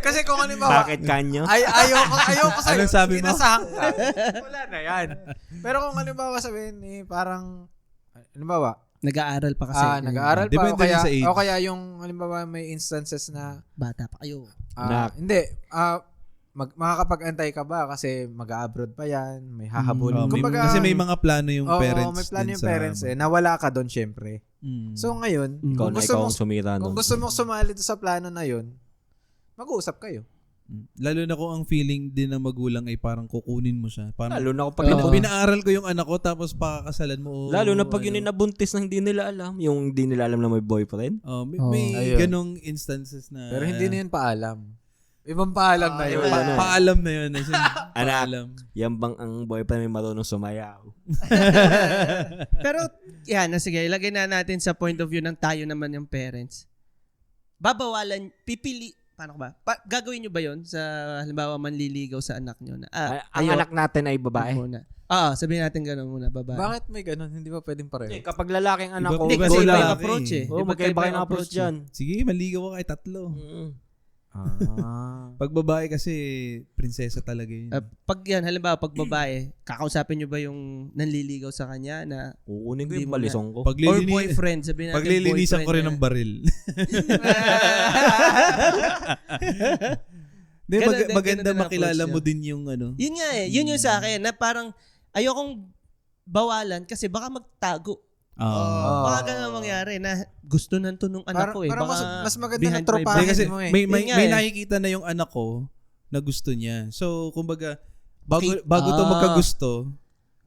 kasi kung ano ba, Bakit kanyo? ayoko sa'yo. Anong sabi mo? Sinasahan ka. Wala na yan. Pero kung ano ba sabihin parang, ano ba? Nag-aaral pa kasi. Nag-aaral pa Depende din sa age. o kaya yung halimbawa may instances na Bata pa kayo. hindi makakapag-antay ka ba kasi mag-abroad pa yan, may hahabulin. Kasi may mga plano yung parents. may plano din yung parents nawala ka doon syempre. Mm. So ngayon, Ikaw na ikaw ang sumira kung nun. gusto mo sumali sa plano na yun, mag-uusap kayo. Lalo na kung ang feeling din ng magulang ay parang kukunin mo siya. Parang, Lalo na kapag pinaaral ko yung anak ko tapos pakakasalan mo. Lalo na pag yun yung nabuntis na hindi nila alam. Yung hindi nila alam na may boyfriend. May ayun. ganong instances na... Pero hindi na yun paalam. Ibang paalam na yun. Paalam na yun. Anak, Paalam. yan bang ang boyfriend may marunong sumayaw? Pero, yan, sige, ilagay na natin sa point of view ng tayo naman yung parents. Babawalan, paano ba? Gagawin nyo ba yon sa, halimbawa, manliligaw sa anak nyo? Na, Ang anak natin ay babae. Muna. Sabihin natin gano'n muna, babae. Bakit may ganun? Hindi ba pwedeng pareho? Kapag lalaking anak ko, Hindi, kasi Go iba lang. yung approach eh. Oo, magkaiba kayo ng approach dyan. Sige, maligaw ka kay tatlo. Pag babae kasi, prinsesa talaga yun. Pag yan, halimbawa, pag babae, kakausapin nyo ba yung nanliligaw sa kanya na Kukunin ko Hindi yung mo na. balisong ko. or boyfriend, sabihin natin Paglilinisan ko rin ng baril. Maganda ganun din makilala approach mo din yung ano. Yun nga eh. Yun yung sa akin na parang ayokong bawalan kasi baka magtago. Baka ganun mangyari na gusto nanto nung anak ko eh. Parang Baka mas maganda behind na my tropahin back. Kasi mo eh. may Yun nga eh. nakikita na yung anak ko na gusto niya. So, kumbaga, bago Okay. to magkagusto,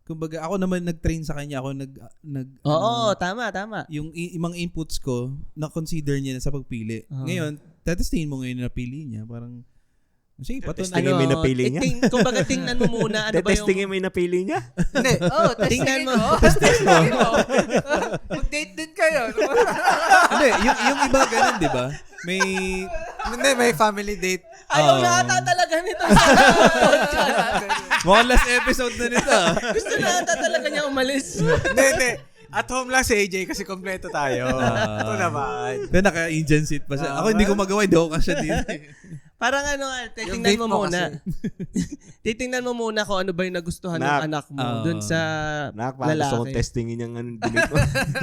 kumbaga, ako naman nag-train sa kanya. Ako Oo, tama. yung mga inputs ko, na-consider niya na sa pagpili. Ngayon, tatestingin mo ngayon na napili niya. Parang, sige, Tingin mo yung napili niya? Kumbaga tingnan mo muna ano ba yung... Testingin mo yung napili niya? Hindi. Tingnan mo. Testingin mo. Mag-date din kayo. Hindi, yung iba ganun, di ba? May family date. Ayaw na ata talaga nito sa podcast. Mukhang last episode na nito. Gusto na ata talaga niya umalis. Hindi. At home lang si AJ kasi kompleto tayo. Ito naman. Pero naka-Indian seat pa siya. Ako hindi ko magawa, hindi ako kasya dito. Parang titingnan mo muna. Titingnan mo muna kung ano ba yung nagustuhan ng anak mo dun sa Parang gusto kong lalaki. testingin yung ano delete mo.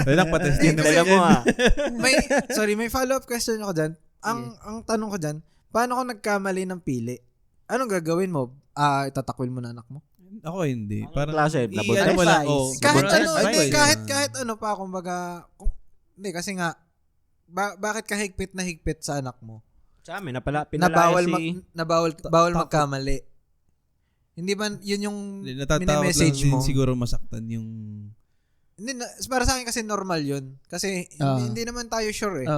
Nakapatesting na ba Teka mo yan? May follow-up question ako dyan. Ang tanong ko dyan, paano kung nagkamali ng pili? Anong gagawin mo? Itatakwil mo na anak mo? Ako hindi. Parang, klase, ano mo lang, Kahit Advice. ano, hindi, Advice. kahit ano pa, kumbaga, hindi, kasi nga, bakit ka higpit na higpit sa anak mo? Sa amin, na Bawal Takot. magkamali. Hindi ba yun yung natatakot lang mini-message din mo? siguro masaktan yung... Hindi, para sa akin kasi normal yun. Kasi hindi naman tayo sure eh.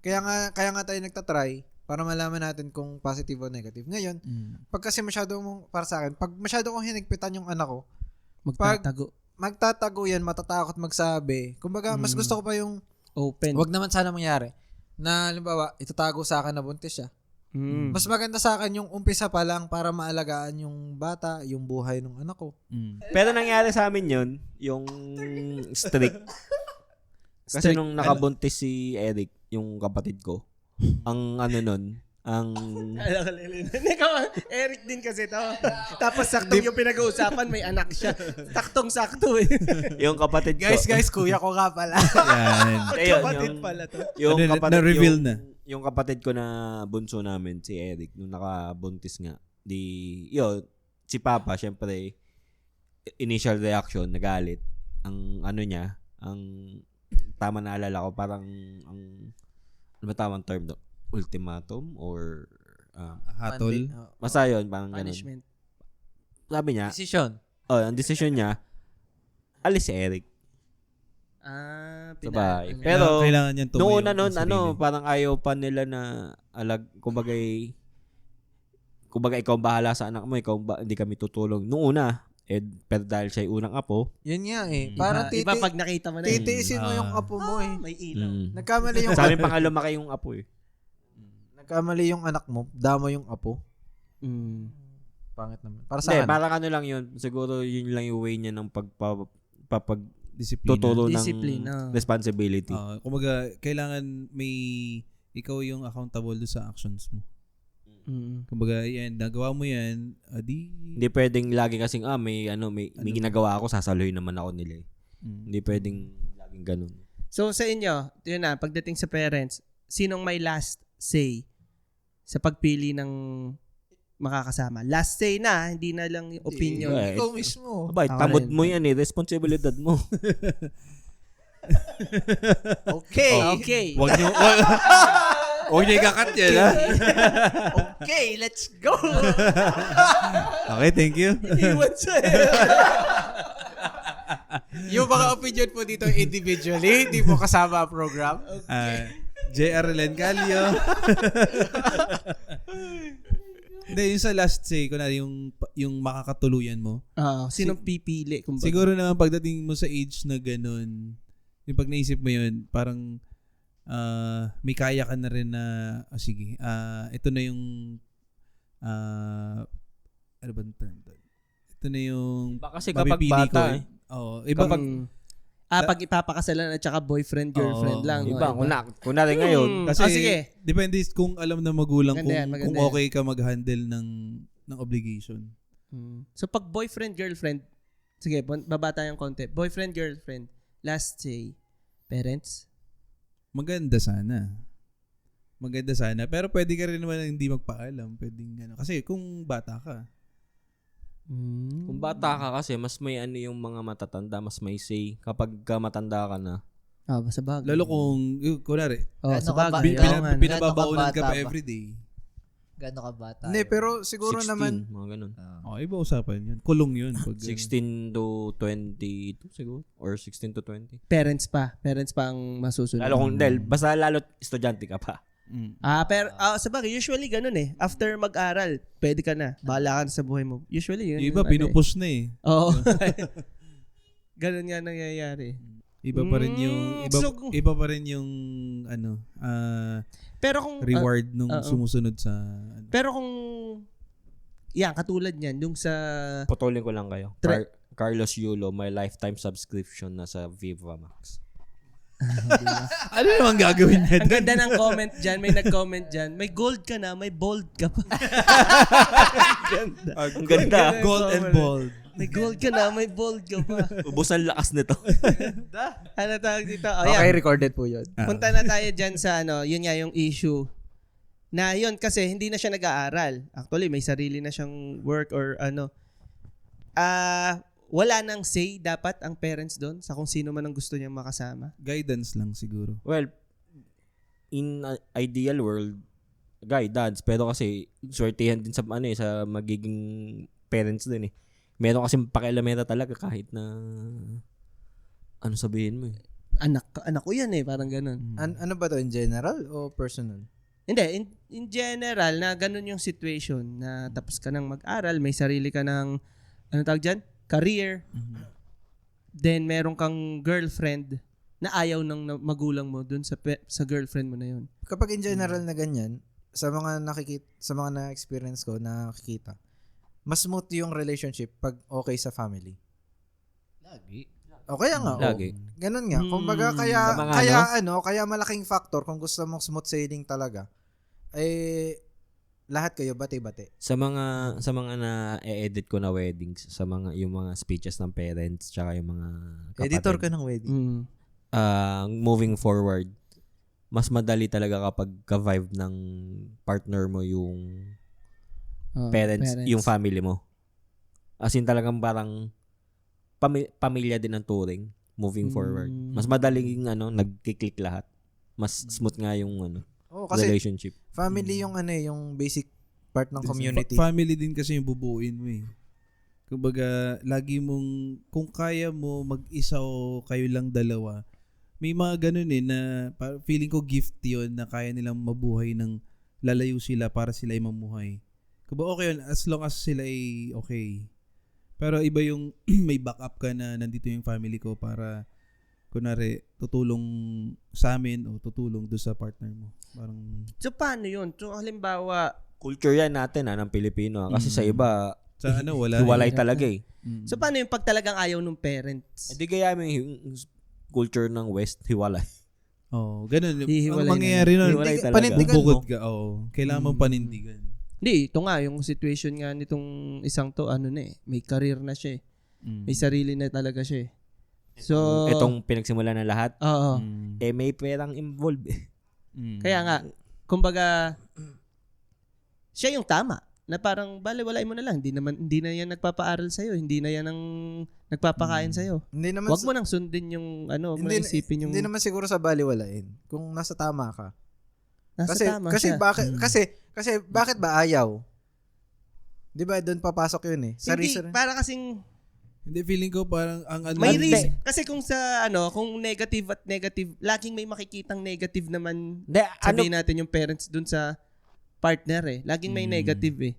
Kaya nga tayo nagtatry para malaman natin kung positive o negative. Ngayon, pag kasi para sa akin, pag masyado kong hinigpitan yung anak ko, magtatago yan, matatakot magsabi. Kumbaga, mas gusto ko pa yung open. wag naman sana mangyari na halimbawa, itatago sa akin na buntis siya. Mas maganda sa akin yung umpisa pa lang para maalagaan yung bata, yung buhay ng anak ko. Pero nangyari sa amin yun, yung strict. Kasi nung nakabuntis si Eric, yung kapatid ko, ang ano nun, ang Ikaw, Eric din kasi to. Tapos saktong yung pinag-uusapan, may anak siya. Saktong-sakto eh. yung kapatid ko. Guys, kuya ko nga pala. Yan. Ayun, Kapatid yung- pala to. Yung Ano, kapatid, na-reveal yung, na. Yung kapatid ko na bunso namin, si Eric, nung nakabuntis nga, yun, si Papa, syempre, initial reaction, nagalit. Ang ano niya, ang tama na alala ko, parang, ano ba tamang term do? Ultimatum or, Hatol. basta yun, parang ganun. Punishment. Sabi niya, Decision. ang decision niya, alis si Eric. Sabay. Pero, Kailangan niyan tumayo. noong una nun, ng sarili. parang ayaw pa nila na kumbaga ikaw ang bahala sa anak mo, hindi kami tutulong. Noong una, pero dahil siya yung unang apo, Yun nga eh. Parang Iba pag nakita mo na yun. titiisin mo yung apo mo eh. May ilaw. Nagkamali yung sa amin pang lumaki yung apo eh. nagkamali yung anak mo, dama yung apo. Mm. Pangit naman. Para sa Hindi, akin. parang ano lang yun. Siguro yun lang yung way niya ng Disiplina. tuturo ng Discipline, responsibility. Kumbaga, kailangan ikaw yung accountable do sa actions mo. Mm. Kumbaga, yan, nagawa mo yan, Hindi pwedeng lagi kasing, may ginagawa ako, sasaluhin naman ako nila eh. Mm. Hindi pwedeng laging ganun. So sa inyo, yun na, pagdating sa parents, sinong may last say sa pagpili ng makakasama? Last say na, hindi na lang yung opinion. Eh, Ikaw mismo. Abay, Ako tamad rin. mo yan eh. Responsibilidad mo. Okay. Okay. Huwag niyo ikakat yan, ha? Okay, let's go. Okay, thank you. Iwan siya Yung mga opinion po dito individually, hindi po kasama ang program. JR Lencalio. Hindi, yung sa last say, kunwari yung makakatuluyan mo. Sinong pipili? Kumbaga? Siguro naman pagdating mo sa age na ganun, yung pag naisip mo yun, parang may kaya ka na rin na, sige, ito na yung, ano ba ang term doon? Ito na yung Baka kasi kapag mapipili bata ko. eh. Oo, iba. Pag ipapakasalan at saka boyfriend, girlfriend Oo, lang. Iba, no? kunwari ngayon, Kasi, sige. depende kung alam na magulang Maganda yan, kung maganda okay ka mag-handle ng obligation. So pag boyfriend, girlfriend, sige, baba tayong konti. Boyfriend, girlfriend, last say, parents? Maganda sana. Pero pwede ka rin naman hindi magpaalam. Pwedeng ano. Kasi kung bata ka. kung bata ka kasi, mas may yung mga matatanda, mas may say. Kapag matanda ka na, Sa bagay. Lalo kung, kunwari, sa Ano ka ba? bagay. pinababaunan ka pa Gano'n ka bata ba? everyday. Gano'n ka bata? Hindi, pero siguro 16, naman, mga ganun. Iba usapan yun. Kulong yun. Pag, 16 to 22 siguro. Or 16 to 20. Parents pa ang masusunod. Lalo kung, basta lalo estudyante ka pa. Pero sa bagay, usually ganun eh. After mag-aral, pwede ka na. Bahala ka na sa buhay mo. Usually yun. yung iba, pinupush na eh. Oo. Ganun nga nangyayari. Iba pa rin yung, iba pa rin yung, Pero kung reward nung oo. sumusunod sa, pero kung katulad niyan yung sa Putulin ko lang kayo. Carlos Yulo, may lifetime subscription na sa Viva Max. ano naman gagawin niya? ang ganda ng comment diyan, may nag-comment diyan. May gold ka na, may bold ka pa. Ang ganda. Gold and bold. May gold ka na, may bold ka pa. Ubus ang lakas nito. Ano tawag dito? okay, recorded po yun. Punta na tayo dyan sa yun nga yung issue. Na yun kasi hindi na siya nag-aaral. Actually, may sarili na siyang work or wala nang say dapat ang parents doon sa kung sino man ang gusto niyang makasama. Guidance lang siguro. Well, in ideal world, guidance. Pero kasi, swertihan din sa magiging parents din eh. Meron kasi pakialamera talaga kahit na ano sabihin mo eh. Anak ko yan eh, parang ganun. Ano ba to? In general o personal? Hindi, in general, na ganun yung situation na tapos ka nang mag-aral, may sarili ka ng, ano tawag dyan? Career. Then, meron kang girlfriend na ayaw ng magulang mo dun sa girlfriend mo na yun. Kapag in general na ganyan, sa mga na-experience ko, nakikita, mas smooth yung relationship pag okay sa family. Lagi. O kaya nga, Lagi. ganun nga. Kumbaga, Sa mga kaya malaking factor kung gusto mong smooth sailing talaga, lahat kayo bate-bate. Sa mga na-edit ko na weddings, sa mga yung mga speeches ng parents tsaka yung mga kapatid. Editor ka ng wedding. Moving forward, mas madali talaga kapag ka-vibe ng partner mo yung parents, yung family mo. As in talagang parang pamilya din ang touring moving forward. Mas madaling nagki-click lahat. Mas smooth nga yung Kasi relationship. family yung yung basic part ng community. Family din kasi yung bubuuin mo eh. Kumbaga, lagi mong, kung kaya mo mag-isa o kayo lang dalawa, may mga ganun na feeling ko gift yun na kaya nilang mabuhay ng lalayo sila para sila ay mamuhay. Kumbaga okay yun, as long as sila ay okay. Pero iba yung may backup ka na nandito yung family ko para kunwari tutulong sa amin o tutulong doon sa partner mo. Parang So, paano yun? So, halimbawa, Culture yan natin ng Pilipino. Kasi sa iba, sa wala. hiwalay talaga eh. so paano yung pag talagang ayaw ng parents? Hindi kaya yung culture ng West, hiwalay. Oh, ganun. Hihiwalay Ang mangyayari nun, Hiwalay talaga. Panindigan mo. bubukod ka. Oh, kailangan mong panindigan. Hindi, ito nga, yung situation nga nitong isang to, may career na siya eh. May sarili na talaga siya eh. So, Itong pinagsimula ng lahat, oo. may perang involved eh. Kaya nga, kumbaga, siya yung tama. Na parang, baliwalay mo na lang. Hindi na yan nagpapaaral sa'yo. Hindi na yan ang nagpapakain sa'yo. Hindi naman Huwag mo nang sundin yung, huwag mo nang isipin yung, hindi naman siguro sa baliwalain kung nasa tama ka. nasa Kasi tama kasi siya. bakit kasi bakit ba ayaw? 'Di ba doon papasok 'yun eh. Sa Hindi, reason. para kasing, Hindi, feeling ko parang ang may reason. Kasi kung sa, kung negative at negative, laging may makikitang negative naman, Hindi, sabihin natin yung parents dun sa partner eh. Laging may negative eh.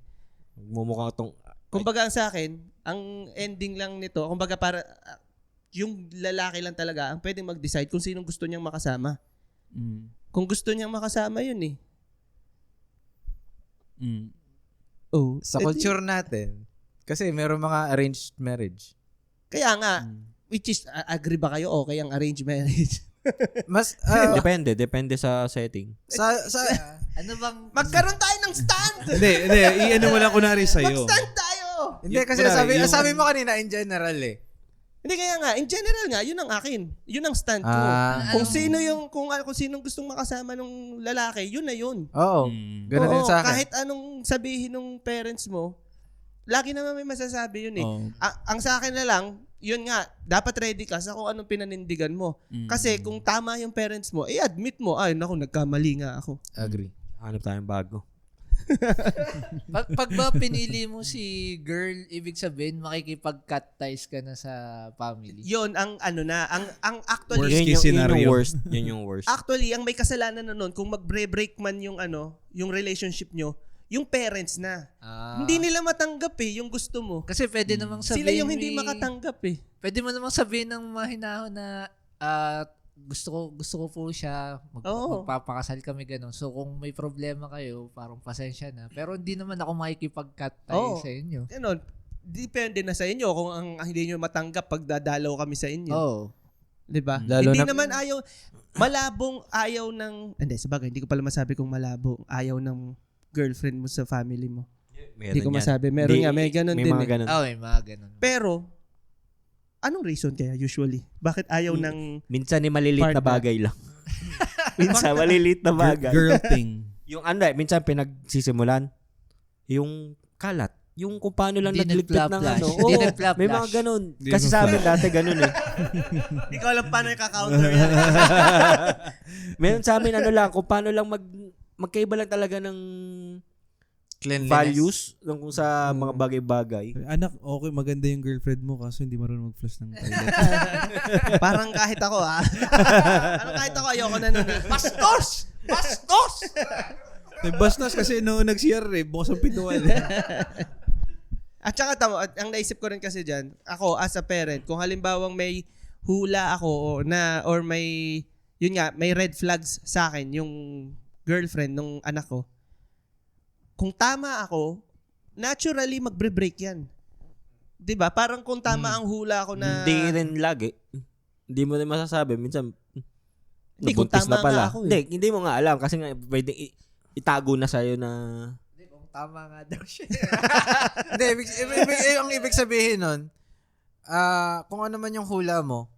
mumukhang tong, Kumbaga ang sa akin, ang ending lang nito, kumbaga para yung lalaki lang talaga ang pwedeng mag-decide kung sinong gusto niyang makasama. Kung gusto niyang makasama yun eh. Oh, Sa culture natin kasi meron mga arranged marriage. Kaya nga, which is, agree ba kayo okay ang arranged marriage? Mas depende sa setting. sa Ano bang... Magkaroon tayo ng stand! Hindi, i-ano mo lang kunwari sa'yo. Mag-stand tayo! hindi kasi sabi mo kanina in general eh. Hindi kaya nga, in general nga, yun ang akin. Yun ang stand ko. Kung sino yung, kung sinong gustong makasama ng lalaki, yun na yun. Oo. Ganun din Oo, sa akin. kahit anong sabihin ng parents mo, lagi naman may masasabi yun eh. Oh. Ang sa akin na lang, yun nga, dapat ready ka sa kung anong pinanindigan mo. Kasi kung tama yung parents mo, admit mo, ay naku, nagkamali nga ako. Agree. Hanap tayong bago. Pag ba pinili mo si girl, ibig sabihin makikipag-cut ties ka na sa family. Yun ang ang actually, Worst case scenario. Yun yung worst. actually, ang may kasalanan na nun, kung mag-break man yung yung relationship nyo, yung parents na. Hindi nila matanggap yung gusto mo. Kasi pwede namang sabihin Sila yung hindi makatanggap Pwede mo namang sabihin ng mahinahon na gusto ko po siya magpapakasal kami ganun. So kung may problema kayo, parang pasensya na. Pero hindi naman ako makikipag-cut tie sa inyo. Ganon. Depende na sa inyo kung ang hindi nyo matanggap pag dadalaw kami sa inyo. Oh. 'Di ba? Lalo Hindi na- naman malabong ayaw ng sabagay, hindi ko pala masabi kung malabong ayaw ng girlfriend mo sa family mo. Hindi ko masabi. Meron nga, may ganun din. Mga ganun. May mga ganun. Pero, anong reason kaya usually? Bakit ayaw ng... Minsan maliliit na Partner. bagay lang. Minsan maliliit na bagay. Girl thing. Yung minsan pinagsisimulan, yung kalat. Yung kung paano lang Hindi nagligpit ng nagpla-flash. Oo, Hindi nagpla-flash. may mga ganun. Hindi Kasi sa amin dati ganun eh. Hindi ko alam paano yung counter yan. Meron sa amin lang, kung paano lang magkaiba lang talaga ng Cleanliness. values kung sa mga bagay-bagay. Anak, okay, maganda yung girlfriend mo kaso hindi marunong mag-flush ng toilet. Parang kahit ako Parang kahit ako ayoko na nun. Bastos! Bastos! Bastos kasi no nag-CR bukas ang pintuan. At saka ang naisip ko rin kasi dyan, ako as a parent, kung halimbawang may hula ako or may, yun nga, may red flags sa akin, yung girlfriend nung anak ko, kung tama ako, naturally magbre-break yan. 'Di ba? Parang kung tama ang hula ko na... Hindi rin lagi. Hindi mo rin masasabi. Minsan, Hindi, kung nabuntis tama na pala. nga ako eh. Hindi mo nga alam kasi nga pwedeng itago na sa'yo na tama nga daw siya. Hindi, ang ibig sabihin nun, kung ano man yung hula mo,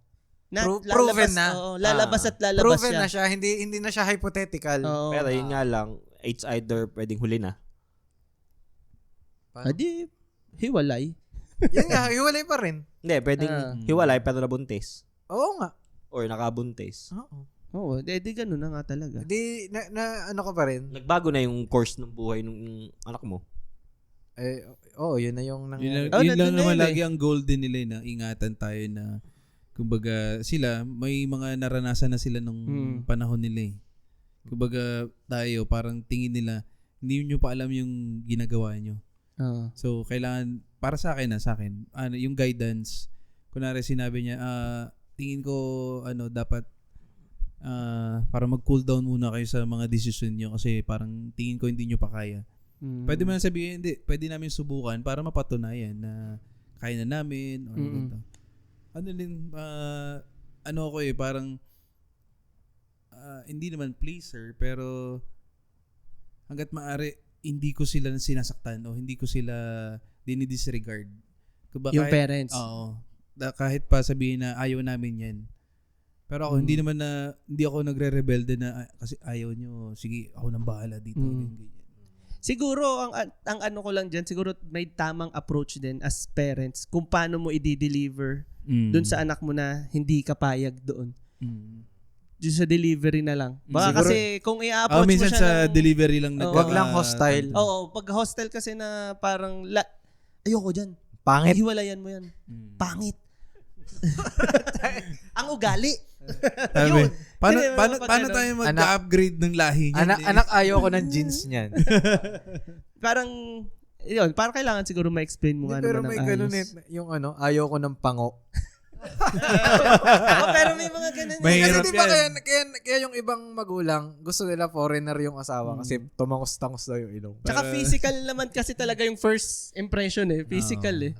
proven na. Lalabas at lalabas Proven siya. na siya, hindi na siya hypothetical. Oo. Pero yun nga lang, it's either pwedeng huli na. Adi, hiwalay. Yan nga, hiwalay pa rin. Hindi, pwedeng hiwalay pero nabuntis. Oo nga. Or nakabuntis. Oo. Oo, di ganun na nga talaga. Di, ano ka pa rin? Nagbago na yung course ng buhay ng anak mo. Yun na yung Yun nangyari. lang, nandun na naman yun lagi ang goal din nila na ingatan tayo na kumbaga sila may mga naranasan na sila nung panahon nila eh. Kumbaga tayo parang tingin nila hindi nyo pa alam yung ginagawa nyo. So kailangan para sa akin yung guidance kunwari sinabi niya tingin ko dapat para mag-cool down muna kayo sa mga decision nyo kasi parang tingin ko hindi nyo pa kaya. Pwede mo na sabihin, hindi, pwede namin subukan para mapatunayan na kaya na namin or ganito. Ako parang hindi naman pleaser pero hanggat maaari hindi ko sila sinasaktan o hindi ko sila dinidisregard. Yung parents. Oo. Kahit pa sabihin na ayaw namin yan. Pero ako hindi ako nagre-rebelde na kasi ayaw nyo, sige ako nang bahala dito. Ganyan. Siguro ang ano ko lang diyan, siguro may tamang approach din as parents kung paano mo i-deliver doon sa anak mo na hindi ka payag doon. Just sa delivery na lang. Baka Siguro, kasi kung i-approach mo minsan siya sa ng, delivery lang Wag lang hostile. Oo, pag hostile kasi na parang ayoko diyan. Pangit. Hiwalayan mo yan. Pangit. Ang ugali. Sabi, paano Hindi, tayo mag-upgrade ng lahi niyan? Anak ayaw ko ng jeans niyan. Parang kailangan siguro ma-explain mo nga Pero naman may ng ganun ayos. yung ayaw ko ng pango. Pero may mga ganun. Mahirap Kasi di ba yan. kaya yung ibang magulang, gusto nila foreigner yung asawa kasi tumangos-tangos daw yung ilong. Tsaka physical naman kasi talaga yung first impression eh. Physical eh.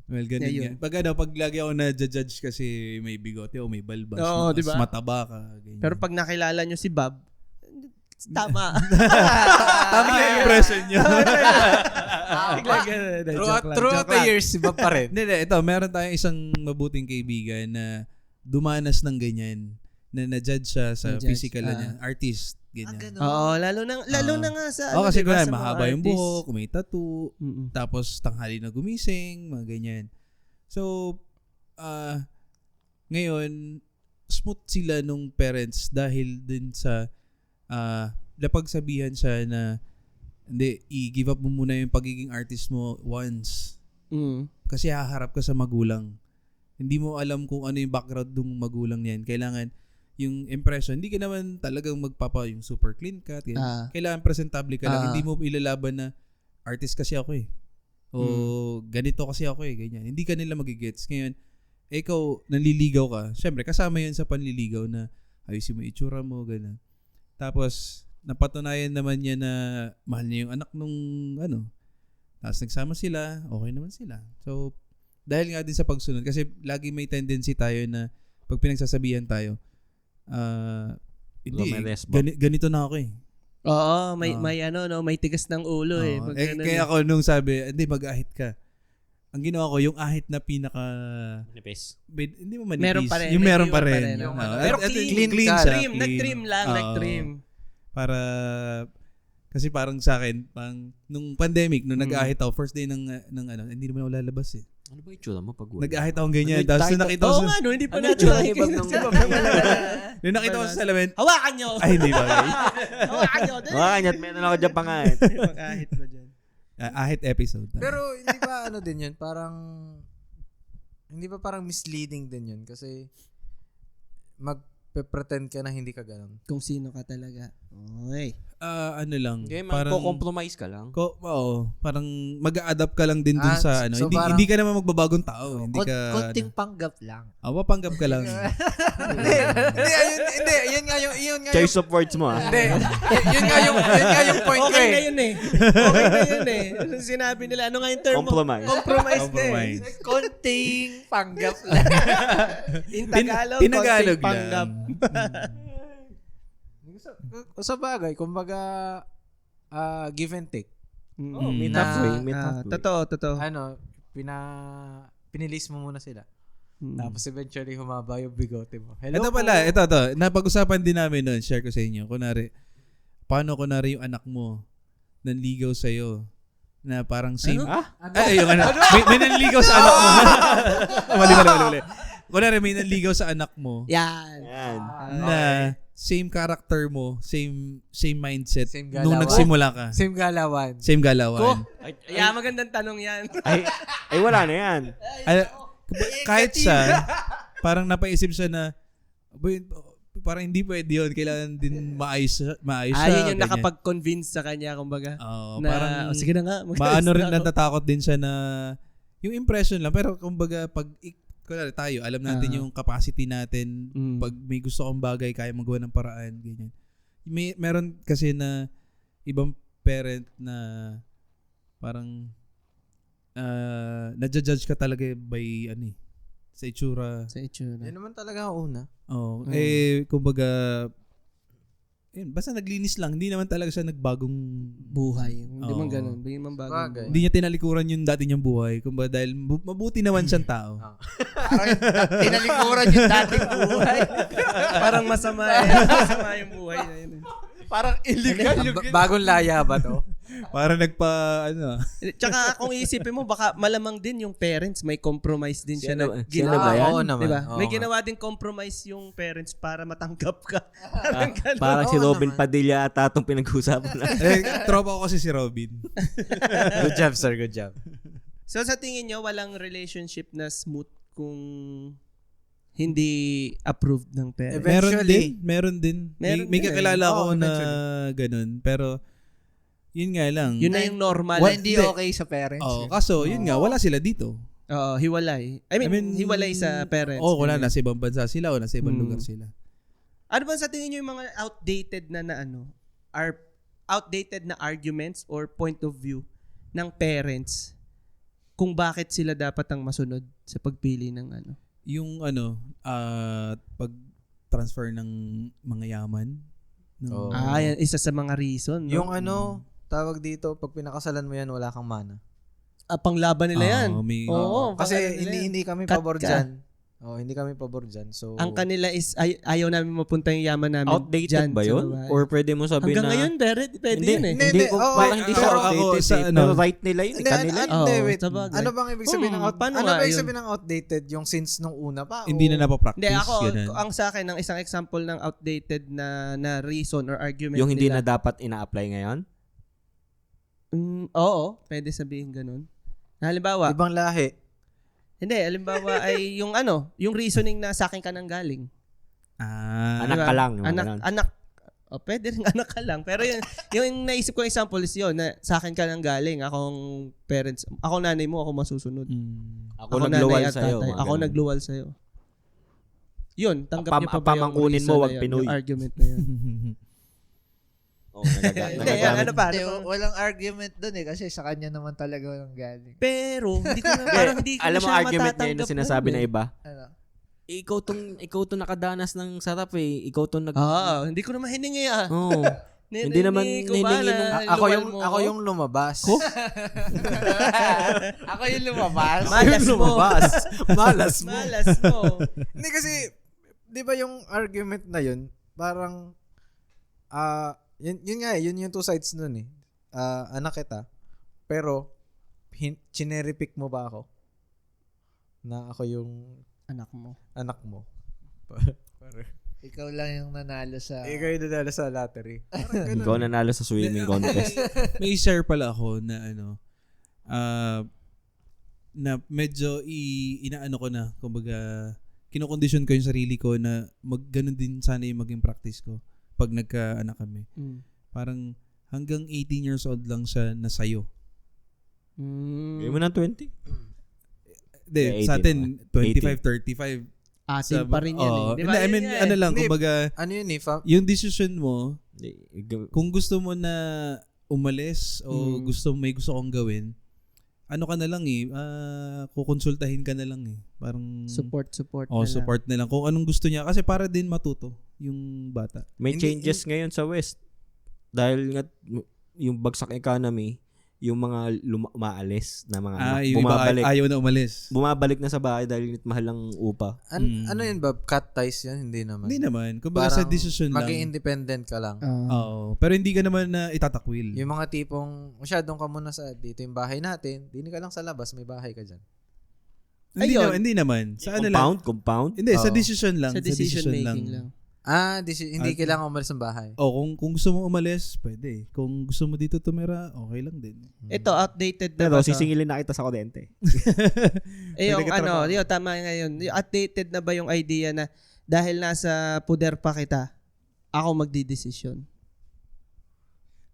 Well, ganun Yeah, yan. Pag lagi ako na-judge kasi may bigote o may balbas, Oo, mas diba? mataba ka. Ganyan. Pero pag nakilala nyo si Bob, tama. tama yung impression nyo. Throughout the years, iba pa rin. Hindi, ito, meron tayong isang mabuting kaibigan na dumanas ng ganyan na na-judge siya sa Na-judge, physical niya. Artist, ganyan. Oo, lalo na nga sa kasi diba, kunwari, sa mga mahaba yung artist. buhok, may tattoo, tapos tanghali na gumising, mga ganyan. So, ngayon, smooth sila nung parents dahil din sa napagsabihan siya na hindi, i-give up mo muna yung pagiging artist mo once. Kasi haharap ka sa magulang. Hindi mo alam kung ano yung background ng magulang niyan. Kailangan yung impression, hindi ka naman talagang yung super clean cut. Kailangan presentable ka lang. Hindi mo ilalaban na artist kasi ako eh. O ganito kasi ako eh. Ganyan. Hindi ka nila magigets. Ngayon, ikaw, nanliligaw ka. Siyempre, kasama yan sa panliligaw na ayusin mo itsura mo, gano'n. Tapos, napatunayan naman niya na mahal niya yung anak nung tapos nagsama sila, okay naman sila. So, dahil nga din sa pagsunod, kasi lagi may tendency tayo na pag pinagsasabihan tayo, hindi, ganito na ako eh. Oo, may tigas ng ulo eh. Kaya ako nung sabi, hindi, mag-ahit ka. Ang ginawa ko, yung ahit na pinaka... Manipis. Hindi mo manipis. Meron pa rin. Yung meron pa Pero rin. clean siya. Nag-trim lang, nag-trim. Para... Kasi parang sa akin, nung pandemic, nung nag-ahit ako, first day ng hindi naman ako lalabas eh. Ano ba yung tsura mo pag Nag-ahit akong ganyan. Tapos nung nakita ko Oo nga, no, hindi pa Ano natin yung nakikita ibang si Bob. Nung nakita ko sa salamin, Hawakan nyo! ay hindi ba? Hawakan nyo! Kanyat, meron ako dyan pangahit. Mag-ahit mo dyan. Ahit episode. Pero hindi ba din yun? Hindi ba parang misleading din yun? Kasi magpe-pretend ka na hindi ka ganun. Kung sino ka talaga. Oy. Ano lang. Okay, parang compromise ka lang. parang mag-a-adapt ka lang din dun sa so parang, hindi ka naman magbabagong tao. Hindi ka Konting panggap lang. mapanggap ka lang. Yun nga yung Choice of words mo ah. Hindi. Yun nga yung point ko Okay eh. na yun eh. Okay na yun eh. Sinabi nila, ano nga yung term mo? Compromise. Compromise na eh. Compromise. Konting panggap lang. In Tagalog, Tinagalog konting panggap. lang. Sa bagay, kumbaga, give and take. Oh, meet Na- halfway, meet halfway. Totoo. Ano, pinilis mo muna sila. Tapos eventually humaba yung bigote mo. Hello Ito po. pala, ito. Napag-usapan din namin nun, share ko sa inyo. Paano kunwari yung anak mo nanligaw sa'yo na parang same... Ay, yung anak. May nanligaw sa anak mo. Mali. Kunwari may nanligaw sa anak mo Yan. Yan. na same character mo, same mindset Same nung galawan. nagsimula ka. Same galawan. Same galawan. Yeah, magandang tanong yan. Ay, wala na yan. Kahit siya, parang napaisip siya na, "Boy, parang hindi pwede yun. Kailangan din maayos siya. Yun yung ganyan." nakapag-convince sa kanya, kumbaga. Oo, Na, parang sige na nga. maano rin na natatakot din siya na yung impression lang. Pero kumbaga, kunwari tayo, alam natin yung capacity natin. Pag may gusto kong bagay, kaya magawa ng paraan. Ganyan. Meron kasi na ibang parent na parang nadja-judge ka talaga by sa itsura. Sa itsura. Yan naman talaga ang una. Oh, kumbaga basta naglinis lang, hindi naman talaga siya nagbagong Buhay. Hindi man Oo. ganun. Hindi man bagong Bagay. buhay. hindi niya tinalikuran yung dati niyang buhay, kumbaga dahil mabuti naman siyang tao. Parang tinalikuran yung dating buhay. Parang masama masama yung buhay na yun. Parang illegal yung Bagong laya ba to? Para Tsaka kung iisipin mo, baka malamang din yung parents, may compromise din siya na Sino ba yan? Oo naman. Diba? Oo May nga. ginawa din compromise yung parents para matanggap ka. Parang si Oo Robin naman. Padilla ata itong pinag-uusapan natin. tropa ko kasi si Robin. Good job, sir. Good job. So sa tingin nyo, walang relationship na smooth kung hindi approved ng parents? Eventually. Meron din. Meron May din kakilala Oo, ko na eventually. ganun, pero yun nga lang. Yun na yung normal. Na hindi okay sa parents. Kaso yun nga, wala sila dito. Oo, hiwalay. I mean, hiwalay sa parents. Wala, Ganun. nasa ibang bansa sila o nasa ibang lugar sila. Ano ba sa tingin nyo yung mga outdated na are outdated na arguments or point of view ng parents kung bakit sila dapat ang masunod sa pagpili ng Yung pag-transfer ng mga yaman. Oo. yan, isa sa mga reason. No? Yung tawag dito, pag pinakasalan mo yan, wala kang mana. Panglaban nila yan. Oo, Kasi panglaban nila yan. hindi kami Cut pabor ka. dyan. Hindi kami pabor dyan. So, Ang kanila is ayaw namin mapunta yung yaman namin Outdated dyan ba sa yun? babae. Or pwede mo sabihin Hanggang na... ngayon, pwede yun eh. Hindi, Parang hindi siya pero ako outdated sa Pero right nila yun. Kanila yun. Hindi, Oo, wait. sabagay. Ano bang ibig sabihin ng paano ano nga ba ibig yun? sabihin ng outdated? Yung since nung una pa? Hindi na napapractice. Hindi, ako, ganun. ang sa akin, ang isang example ng outdated na reason or argument Yung hindi na nila. dapat ina-apply ngayon? Oo, pwede sabihin ganun. Halimbawa, Ibang lahi. hindi, halimbawa ay yung yung reasoning na sa akin ka nang galing. Anak Diba? ka lang. yung ganun. Anak, pwede rin anak ka lang. Pero yung naisip ko example is yun, na sa akin ka nang galing, akong parents, ako nanay mo, ako masusunod. Ako nanay nagluwal at sa'yo. tatay. mga Ako ganun. nagluwal sa'yo. Yun, tanggap niyo pa ba yung pamangkunin reason mo, wag na yun, Pinoy. yung argument na yun? Oo, nagagamit. Hindi, ano pa? Hindi, walang argument dun kasi sa kanya naman talaga walang galing. Pero, hindi ko na, parang hindi ko Alam na mo siya argument niya matatanggap yung sinasabi nun na iba? Ano? Ikaw tong nakadanas ng sarap eh. Ikaw tong nag... Hindi ko naman hiningi Oo. Hindi naman ko ba hiningi na ng- Ako luwal yung mo ako ko? yung lumabas. Ako yung lumabas. Malas mo. lumabas. Malas mo. Malas mo. Hindi kasi 'di ba yung argument na yun, parang yun nga, yun yung two sides nun eh. Anak kita. Pero chinerepick mo ba ako? Na ako yung Anak mo. anak mo. Ikaw lang yung nanalo sa... Ikaw yung nadala sa lottery. Ikaw nanalo sa swimming contest. May share pala ako na na medyo inaano ko na, kumbaga kinokondisyon ko yung sarili ko na ganun din sana yung maging practice ko pag nagka-anak kami. Parang hanggang 18 years old lang siya na sayo. Gawin mo ng 20. Hindi, Yeah, sa 18 atin, 25, 35. Atin pa rin yan eh. Di ba? I mean, Yun nga ano lang, Hindi, kumbaga, Ano yun eh? yung decision mo, Hindi. kung gusto mo na umalis o may gusto kong gawin, ano ka na lang kukonsultahin ka na lang eh. Parang Support na na lang. support na lang. Kung anong gusto niya. Kasi para din matuto yung bata. May Hindi- changes ngayon sa West. Dahil nga yung bagsak economy, yung mga umaalis na mga Yung iba ayaw na umalis. bumabalik na sa bahay dahil mahal ng upa. Ano yun ba? Cut ties yan? Hindi naman. Hindi naman. Kumbaga sa decision lang. Maging independent ka lang. Oo. Pero hindi ka naman na itatakwil. Yung mga tipong, masyadong ka muna sa dito yung bahay natin, dini ka lang sa labas, may bahay ka dyan. Hindi naman. Sa ano lang. Compound? Hindi, sa Oo. decision lang. Sa decision making lang. Hindi kailangan umalis ng bahay. Kung gusto mo umalis, pwede. Kung gusto mo dito tumira, okay lang din. Ito, outdated na Pero ba to? sisingilin na kita sa kuryente. Yung Pwede ka trabaho. yun, tama ngayon. Yung outdated na ba yung idea na dahil nasa puder pa kita, ako magdidesisyon?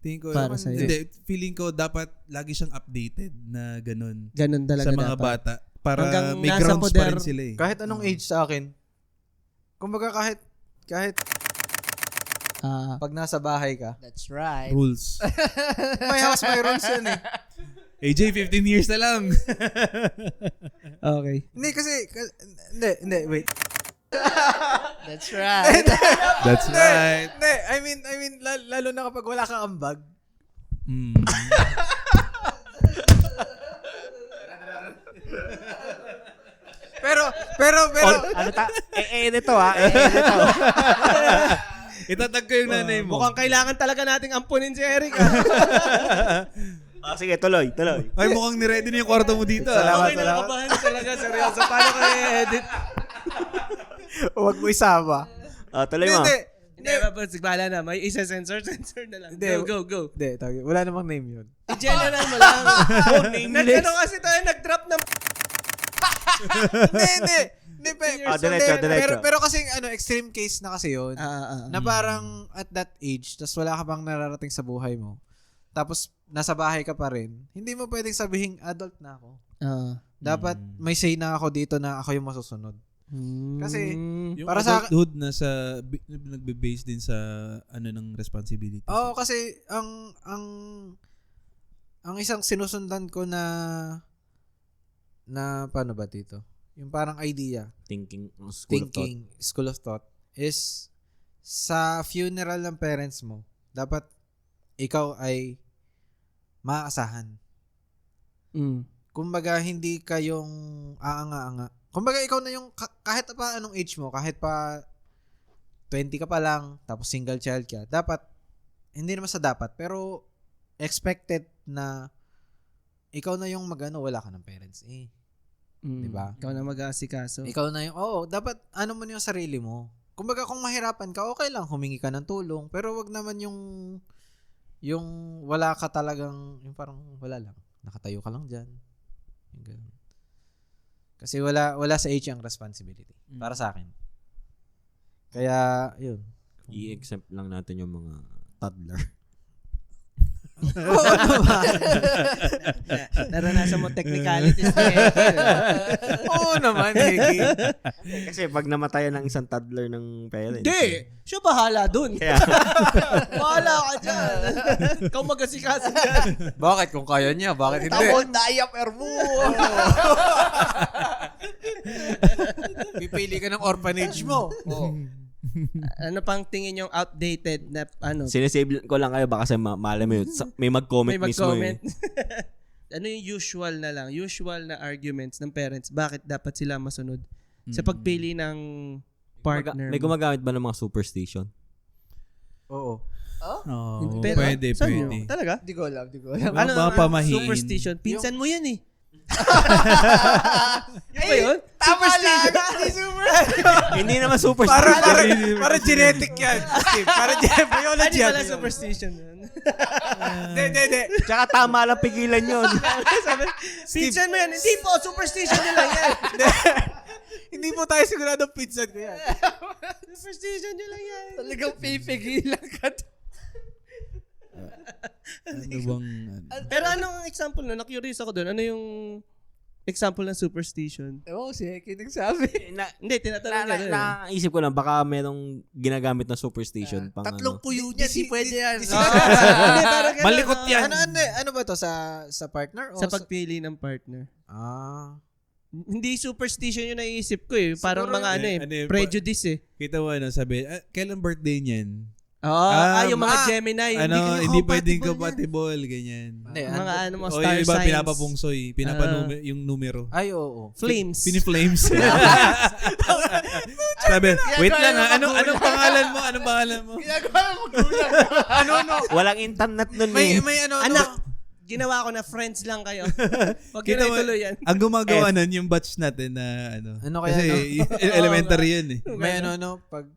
Tingin ko, Para sa'yo. hindi, feeling ko dapat lagi siyang updated na ganun Ganun talaga sa mga dapat. bata. Para Hanggang may nasa grounds pa poder, rin sila eh. Kahit anong age sa akin, kumbaga kahit pag nasa bahay ka, That's right. Rules. may house, may rules yan eh. AJ, 15 years na lang. Okay. Hindi kasi, hindi, wait. That's right. That's right. Hindi, I mean, lalo na kapag wala kang ambag. Mm. Pero, Edit to ha. Edit to. Itatag ko yung nanay mo. Mukhang kailangan talaga nating ampunin si Eric. Sige, tuloy. Ay, mukhang niready na yung kwarto mo dito. Okay, nakakabahan talaga. Seryoso. Paano ko i-edit? Huwag mo isama. Tuloy mo. Hindi, bahala na. May isa-sensor na lang. Hindi. Go. Hindi, wala namang name yun. I-general mo lang. Nag-ano kasi tayo, nag-drop ng... Hindi. Diretso. Pero kasi extreme case na kasi yun. Na Mm. parang at that age, tas wala ka bang nararating sa buhay mo. Tapos nasa bahay ka pa rin. Hindi mo pwedeng sabihin adult na ako. Dapat may say na ako dito na ako yung masusunod. Kasi Yung para sa adulthood na nagbe-base din sa ng responsibility. Oo, kasi ang isang sinusundan ko na paano ba dito? Yung parang idea, school of thought is sa funeral ng parents mo, dapat ikaw ay maaasahan. Kumbaga hindi kayong aanga-anga. Kumbaga ikaw na yung kahit pa anong age mo, kahit pa 20 ka pa lang, tapos single child ka, dapat hindi naman sa dapat, pero expected na ikaw na yung wala ka ng parents eh. Diba? Ikaw na mag-aasikaso. Ikaw na yung, dapat ano mo na yung sarili mo. Kumbaga kung mahirapan ka, okay lang, humingi ka ng tulong, pero wag naman yung wala ka talagang, yung parang wala lang. Nakatayo ka lang dyan. Yung ganun. Kasi wala sa age ang responsibility. Para sa akin. Kaya, yun. I-exempt lang natin yung mga toddler. Oo naman. Naranasan mo technicalities. Oo naman, Hegi. Kasi pag namatayan ng isang toddler ng parents. Hindi! Siya bahala dun. Kaya, Bahala ka dyan. Ikaw mag-asikaso dyan. Bakit? Kung kaya niya, bakit hindi? Tapon diaper mo. Pipili ka ng orphanage mo. Ano pang tingin yung outdated na sinesave ko lang kayo baka kasi malay mo yun. May mag-comment may mismo mag-comment? eh. Ano yung usual na arguments ng parents bakit dapat sila masunod sa pagpili ng partner? May gumagamit ba ng mga superstition? Oo. Oh, Pero, pwede. saan yun? Talaga? Di ko alam. Ano Mga pamahiin. superstition? Pinsan mo yan eh. Yun ba Ay, yun? tama lang. Hindi naman superstition. Para genetic yan. Steve. Para biology Ano yan. pala superstition yun? Hindi. Tsaka tama lang pigilan yun. Sabi, pinsan mo yan. Hindi po, superstition nyo lang yan. Hindi po tayo sigurado pinsan ko yan. Superstition nyo lang yan. Talagang pipigilan ka. Ano bang... Pero anong example na? Na-curious ako doon. Ano yung example ng superstition? Si Heki nagsabi. Hindi, tinatanong niya doon. Naisip ko lang, baka merong ginagamit na superstition. Pang Tatlong puyo niya, di pwede yan. Malikot yan. Ano ba to sa partner? O Sa pagpili ng partner. Hindi superstition yung naiisip ko eh. Parang Siguro mga ano eh, prejudice eh. Kita mo sabi, kailan birthday niyan? Yung mga Gemini, Hindi pwedeng compatible compatible, ganyan. Hindi, mga ano mo, O star yung iba signs. pinapapungsoy, yung numero. Ay, oo. Flames. Piniflames. Sabi, wait lang ha, anong pangalan mo? Anong pangalan mo? Walang internet nun May eh. Anak, ginawa ko na friends lang kayo. Huwag yun Ginawa- ituloy yan. Ang gumagawa nun, yung batch natin na Ano kaya, kasi elementary yun eh. May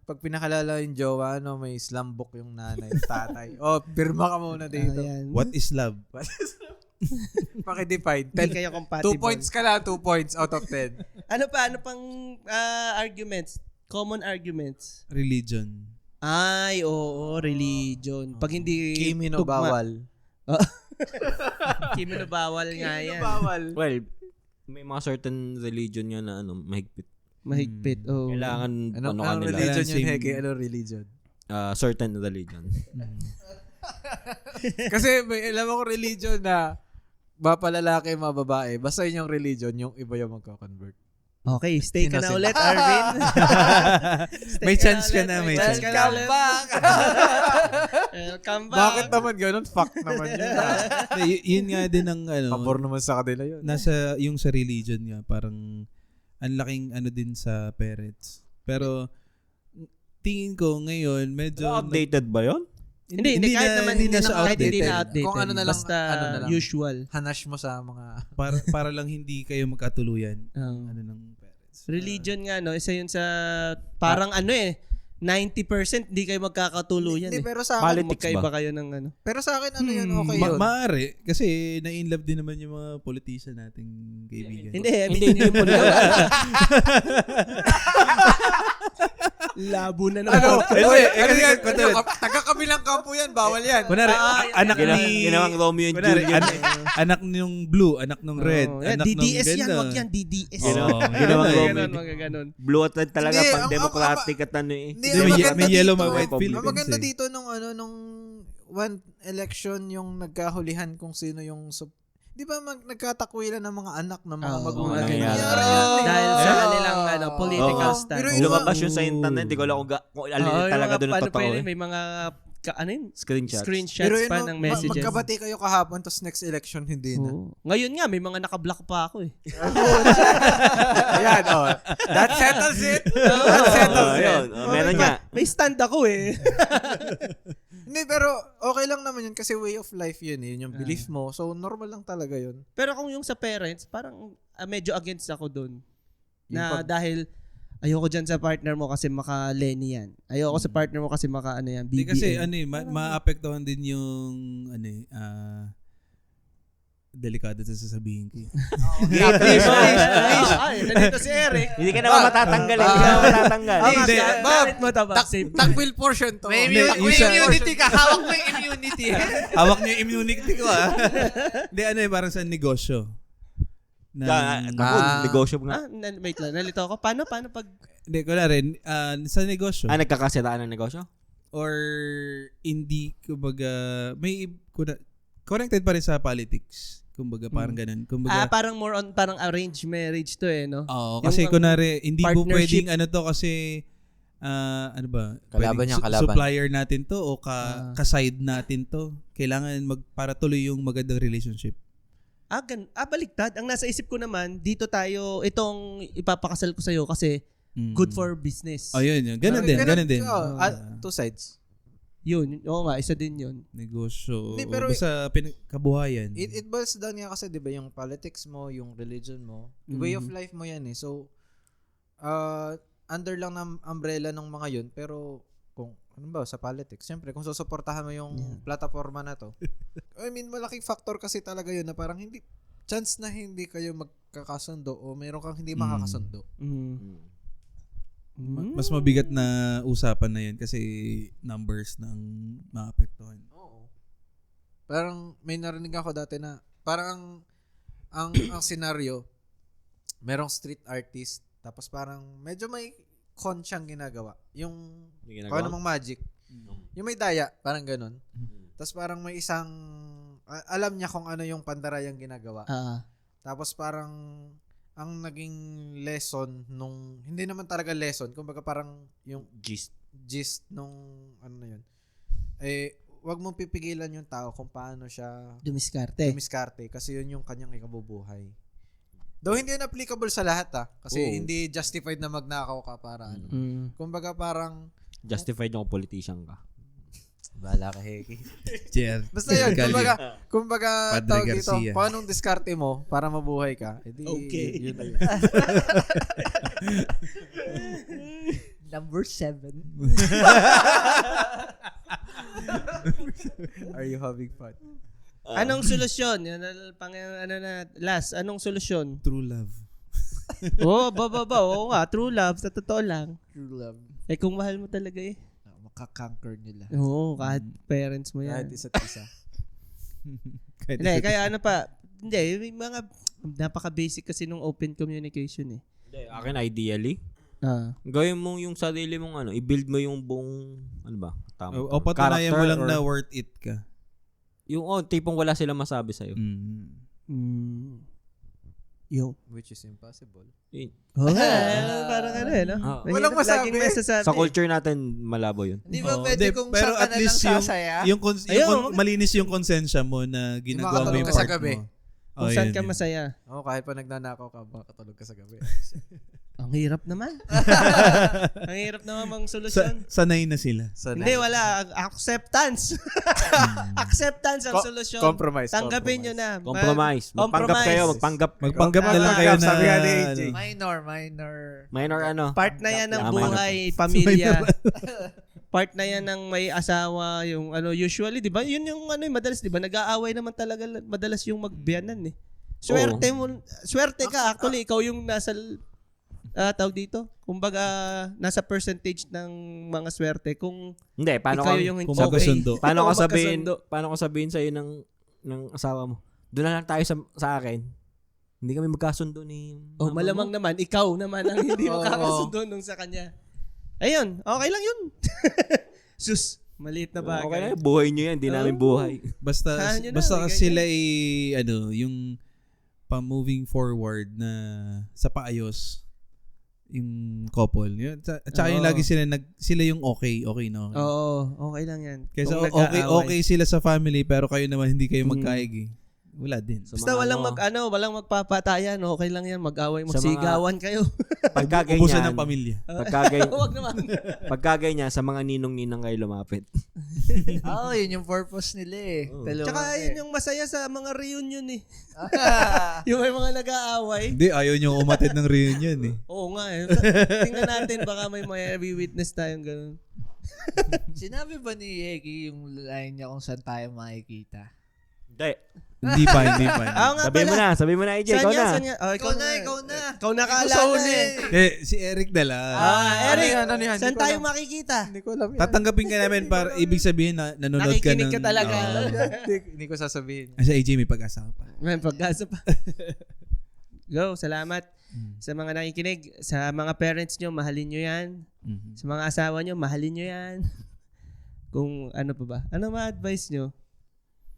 pag pinakalala yung jowa, may slumbook yung nanay, tatay. Pirma ka muna dito. Ayan. What is love? Paki-define. Hindi kayo 2 compatible. points ka lang, 2 points out of 10. Ano pang arguments? Common arguments. Religion. Ay, oo, religion. Pag hindi Kimi no bawal. Kimi no bawal nga yan. Well, may mga certain religion nga na mahigpit. Mahigpit. Oh. Kailangan, Anong kanila. religion yun, Same. Heke? Anong religion? Certain religion. Kasi alam ako religion na mapalalaki, mababae. Basta yun yung religion, yung iba yung magko-convert. Okay, stay ka na Sino ulit, Arvin. Stay May chance ka ulit. na, may May chance chance ka na Welcome ulit. back! Welcome back. Bakit naman ganun? Fuck naman yun. Yun nga din ang Pabor naman sa kanila yun. nasa yung sa religion nga parang ang laking din sa parents. Pero tingin ko ngayon medyo Outdated ba yun? Hindi, kahit naman hindi na siya kahit hindi na outdated. outdated. Kung ano na lang, Basta ano na lang. usual. Hanash mo sa mga... para lang hindi kayo magkatuluyan. Oh. Ng parents. Religion nga, no? Isa yun sa parang 90% hindi kayo magkakatuluyan. Hindi, eh. pero sa akin, Politics Magkaiba ba? kayo ng ano. pero sa akin, yun, okay yun. Maaari kasi na-inlove din naman yung mga politician nating kaibigan. Hindi, Hindi po nila. Labo na naman. Taga-kabilang kampo yan, bawal yan. Kunwari, anak Ginawang Romeo and kunwari, Juliet. anak nung blue, anak nung red, Yan, anak nung DDS yan, ganda. wag yan, DDS. Oo, Ginawang ganun. Romeo. Ganun. Blue at red talaga Hindi, pang democratic at ano eh. Hindi, May- ang maganda may yellow, dito, may white ang Philippines maganda eh. dito nung one election yung nagkahulihan kung sino yung di ba nagkatakwilan ng mga anak ng mga magulang? nangyayari. Nangyari yan eh. Dahil sa kanilang political Oo. stand. Pero yun, Lumabas yun sa internet. Hindi ko alam kung alin talaga doon ang totoo eh. May mga Screenshots. screenshots pa ng messages. magkabati kayo kahapon tapos next election hindi na. Oo. Ngayon nga, may mga nakablock pa ako eh. Ayan, that settles it. That settles it. Ayun, meron nga. May stand ako eh. Hindi, pero okay lang naman yun kasi way of life yun eh. Yun yung belief mo. So, normal lang talaga yun. Pero kung yung sa parents, parang medyo against ako dun. Na Yung dahil ayoko dyan sa partner mo kasi maka-Lenny yan. Ayoko sa partner mo kasi maka-ano yan, Hindi BBM. kasi maapektuhan din yung delikado sa sasabihin ko. Please. Ay, nandito si Eric. Hindi ka naman matatanggal eh. Hindi ka naman matatanggal. Hindi. Bakit mo tabak? Tactile portion to. May Hindi, yung sa- immunity ka. Hawak mo yung immunity. Hawak niyo yung immunity ko Hindi, parang sa negosyo. Negosyo nga. Wait lang, nalito ako. Paano pag... Hindi, ko na rin. Sa negosyo. Nagkakasitaan ng negosyo? Or hindi, kumbaga, connected pa rin sa politics. Kumbaga, parang ganun. Kumbaga, parang more on parang arranged marriage to eh, no? oo, yung kasi kunwari, hindi mo partnership. pwedeng kasi, ano ba? Kalaban pwedeng niya, kalaban. supplier natin to o ka-side natin to. Kailangan para tuloy yung magandang relationship. Baliktad. Ang nasa isip ko naman, dito tayo, itong ipapakasal ko sa'yo kasi good for business. Oh, yun. Ganun din. Two sides. Yun. Oo nga, isa din yun. Negosyo. Hindi, pero basta kabuhayan. It boils down nga kasi 'di ba yung politics mo, yung religion mo, way of life mo 'yan eh. So under lang ng umbrella ng mga 'yun, pero kung ano ba sa politics, syempre kung susuportahan mo yung plataforma na 'to. I mean, malaking factor kasi talaga 'yun na parang chance na hindi kayo magkakasundo o meron kang hindi makakasundo. Mas mabigat na usapan na yun kasi numbers ng maapektuhan. Oo. Parang may narinig ako dati na parang ang scenario, merong street artist tapos parang medyo may con siyang ginagawa. Yung kung namang magic. Yung may daya, parang ganun. Tapos parang may isang alam niya kung ano yung pandarayang ginagawa. Tapos parang ang naging lesson nung hindi naman talaga lesson, kumbaga parang yung gist nung ano na yun. wag mong pipigilan yung tao kung paano siya Dumiskarte. dumiskarte kasi yun yung kanyang ikabubuhay. Though hindi yun applicable sa lahat kasi Oo. hindi justified na magnakaw ka para ano. Kumbaga parang Justified yung politician ka. bala ka heki. Jer. Basta yun, kumbaga Padre tawag dito, Garcia. paano diskarte mo para mabuhay ka? Edi, Okay. Yun na yun. Number 7. Are you having fun? Anong solusyon? Yan, last, anong solusyon? True love. Oo, oo nga, true love, sa totoo lang. True love. Eh, kung mahal mo talaga eh. Makakanker nila. Oo, kahit parents mo Kahit yan. isa't isa. Kahit Hindi, kaya ano pa, hindi, may mga, napaka-basic kasi nung open communication eh. Hindi, akin ideally, gawin mo yung sarili mong i-build mo yung buong, ano ba? Tama. O patunayan mo lang Character na or- worth it ka. Yung tipong wala silang masabi sa'yo. Yo. Which is impossible. Oh, parang ano eh, no? Ah. Mahirap Walang masabi. laging masasabi. Sa culture natin, malabo yun. Di ba Oo, pwede hindi, kung pero saan ka at na least lang sasaya? Ayun, malinis yung konsensya mo na ginagawa mo makatulog yung ka sa part gabi. mo. Kung saan ka masaya. Kahit pa nagnanakaw ka, makatulog ka sa gabi. Ang hirap naman. Ang hirap naman mang solusyon. Sanay na sila. Hindi, wala. Acceptance. Acceptance ang solusyon. Compromise. Tanggapin nyo na. Compromise. Magpanggap kayo, magpanggap. Magpanggap na lang kayo na... Sabi nga ni AJ. Minor ano. Part na yan ng Tama. buhay, pamilya. Part na yan ng may asawa, yung usually, di ba? Yun yung madalas, di ba? Nag-aaway naman talaga, madalas yung magbiyanan eh. Swerte ka. Actually, ikaw yung nasa, tawag dito, kumbaga, nasa percentage ng mga swerte. Kung Hindi, paano ikaw ka, yung kung magkasundo. paano Ikaw ka sabihin, magkasundo. paano ka sabihin sa'yo ng asawa mo? Doon na lang tayo sa akin. Hindi kami magkasundo ni Oh, mama malamang mo. naman, ikaw naman ang hindi Oo. makakasundo nung sa kanya. Ayun, okay lang yun. Sus, maliit na bagay. Okay na, buhay nyo yan. Hindi namin buhay. Basta Saan yun na, basta may sila yung pa-moving forward na sa paayos yung couple. Yun. Tsaka yung Oo. lagi sila yung okay no. Oo, okay lang yan. Kaysa Kung okay nag-aaway. sila sa family pero kayo naman hindi kayo magkaigi. Wala din. Sa Basta mga walang magpapatayan, okay lang yan. Mag-away, Sa mga- magsigawan kayo. Pagkaganyan. Ubusan ng pamilya. Huwag naman. Pagkaganyan, sa mga ninong-ninang kayo lumapit. Yun yung purpose nila eh. Tsaka yun yung masaya sa mga reunion eh. Yung may mga nag-aaway. Hindi, ayaw nyo umatid ng reunion eh. Oo nga eh. Tingnan natin, baka may witness tayong ganun. Sinabi ba ni Yegi yung line niya kung saan tayo makikita? Hindi. Hindi pa. Oo nga pala. Sabihin mo na, AJ, ikaw na. Saan yan? Oh, ikaw na. Ikaw nakaalala Ikaw eh. Si Eric na lang. Eric, Ano yan? saan Hindi ko tayo alam. makikita? Hindi ko alam yan. Tatanggapin ka namin para ibig sabihin na nanonood ka ng... Nakikinig ka talaga. Hindi ko sasabihin. Sa AJ may pag-asa ka pa. May pagkasa pa. Go, salamat. Sa mga nakikinig, sa mga parents nyo, mahalin nyo yan. Sa mga asawa nyo, mahalin nyo yan. Kung ano pa ba? Ano ma-advise nyo?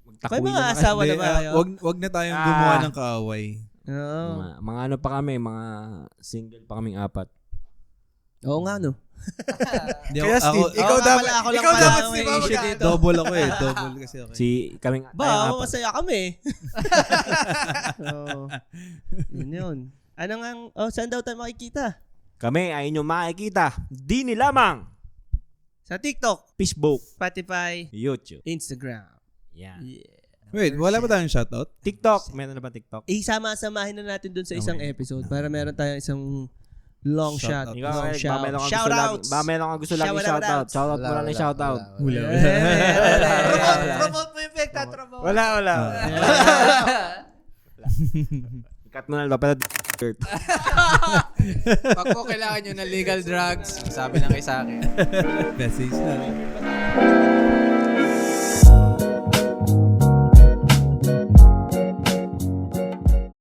May Magtakuy mga na asawa na ba kayo? Wag na tayong gumawa ng kaaway. Oo. Mga ano pa kami, mga single pa kaming 4. Oo nga, no? Hindi Kaya Steve, ikaw Oo nga dapat, pala, ako lang ikaw pala dapat ang Steve, may issue dito. double ako eh. Double kasi ako. Si kaming Ba, tayong 4. masaya kami. Oo. Yun. Ano nga, saan daw tayo makikita? Kami ay inyo makikita. Di ni lamang. Sa TikTok, Facebook. Spotify, YouTube. Instagram. Yan. Wait, wala ba tayong shoutout? TikTok. Meron na ba TikTok? Isama-samahin na natin dun sa isang episode para meron tayong isang long shot. Shout out. Ikaw, Long Eric, shout. ba meron kang Shout gusto lagi? outs. Ba meron kang gusto lagi shoutout? Shoutout mo lang ng shoutout. Wala. Promote mo yung pagtatrabaho. Wala. Ikat mo na lang. Dapat shirt. Pag po kailangan nyo ng legal drugs, sabi na kayo sa akin. Message na.